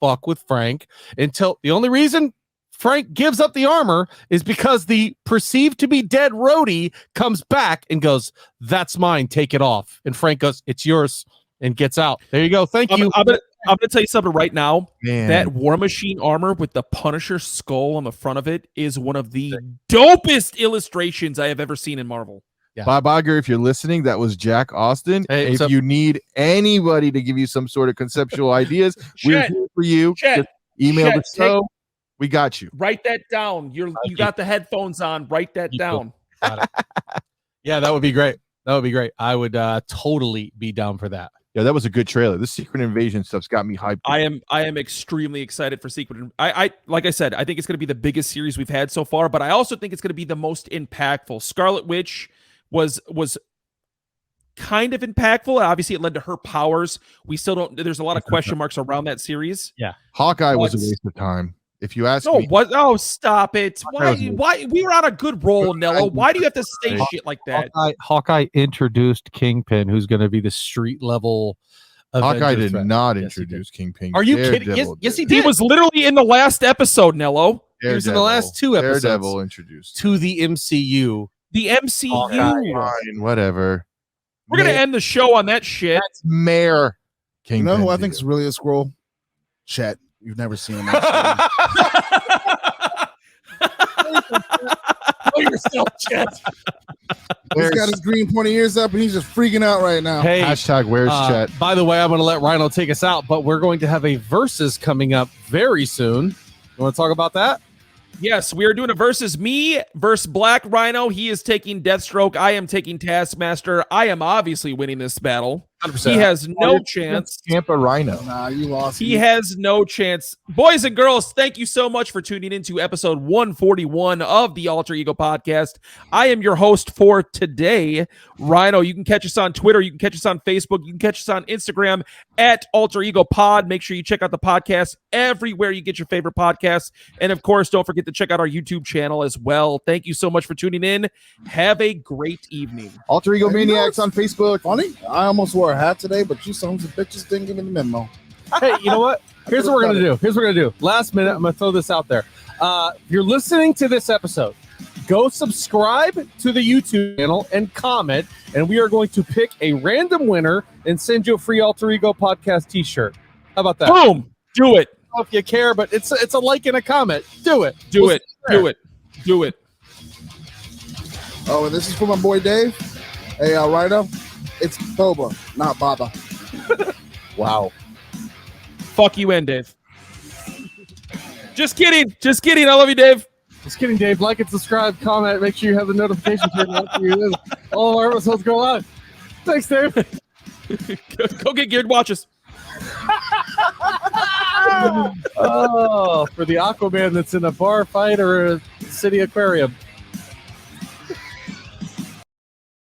fuck with Frank until the only reason Frank gives up the armor is because the perceived to be dead Rhodey comes back and goes, that's mine, take it off. And Frank goes, it's yours, and gets out. There you go. Thank you. I'm gonna tell you something right now. Man. That War Machine armor with the Punisher skull on the front of it is one of the dopest illustrations I have ever seen in Marvel. Yeah. Bob Iger, if you're listening, that was Jack Austin. Hey, if you need anybody to give you some sort of conceptual ideas, we're here for you. Just email the show. We got you. Write that down. You got the headphones on. Write that down. Yeah, that would be great. That would be great. I would totally be down for that. Yeah, that was a good trailer. This Secret Invasion stuff's got me hyped. I am extremely excited for Secret. I like I said, I think it's going to be the biggest series we've had so far, but I also think it's going to be the most impactful. Scarlet Witch was kind of impactful. Obviously, it led to her powers. We still don't. There's a lot of question marks around that series. Yeah, Hawkeye was a waste of time. If you ask No, me, what? Oh, stop it! Why? was me. Why? We were on a good roll, Nello. Why do you have to say shit like that? Hawkeye introduced Kingpin, who's going to be the street level. Hawkeye Avenger did threat. not Yes, he introduce Kingpin. Are you kidding? Daredevil Yes, he did. He was literally in the last episode, Nello. He was in the last 2 episodes. Daredevil introduced To the MCU. The MCU. Fine, whatever. We're gonna end the show on that shit. That's Mayor Kingpin. You know who I did think it. is really a scroll? Chet. You've never seen him. Oh, yourself, Chet. He's got his green pointy ears up and he's just freaking out right now. Hey, Hashtag where's Chet? by the way, I'm going to let Rhino take us out, but we're going to have a versus coming up very soon. You want to talk about that? Yes, we are doing a versus me versus Black Rhino. He is taking Deathstroke. I am taking Taskmaster. I am obviously winning this battle. 100%. He has no chance. Tampa Rhino. Nah, you lost. He has no chance. Boys and girls, thank you so much for tuning into episode 141 of the Alter Ego Podcast. I am your host for today, Rhino. You can catch us on Twitter. You can catch us on Facebook. You can catch us on Instagram at Alter Ego Pod. Make sure you check out the podcast everywhere you get your favorite podcasts. And of course, don't forget to check out our YouTube channel as well. Thank you so much for tuning in. Have a great evening. Alter Ego Maniacs on Facebook. Funny. I almost wore a hat today, but you sons of bitches didn't give me the memo. Hey, you know what? Here's what we're going to do. Last minute, I'm going to throw this out there. If you're listening to this episode, go subscribe to the YouTube channel and comment, and we are going to pick a random winner and send you a free Alter Ego Podcast t-shirt. How about that? Boom. Do it. I don't know if you care, but it's a like and a comment. Do it. Do it. Do it. Do it. Oh, and this is for my boy Dave. Hey, Rhino. It's Boba, not Baba. Wow. Fuck you and Dave. Just kidding. Just kidding. I love you, Dave. Just kidding, Dave. Like and subscribe, comment. Make sure you have the notification turned on for you. All of our episodes go on. Thanks, Dave. Go get geared watches. Oh, for the Aquaman that's in a bar fight or a city aquarium.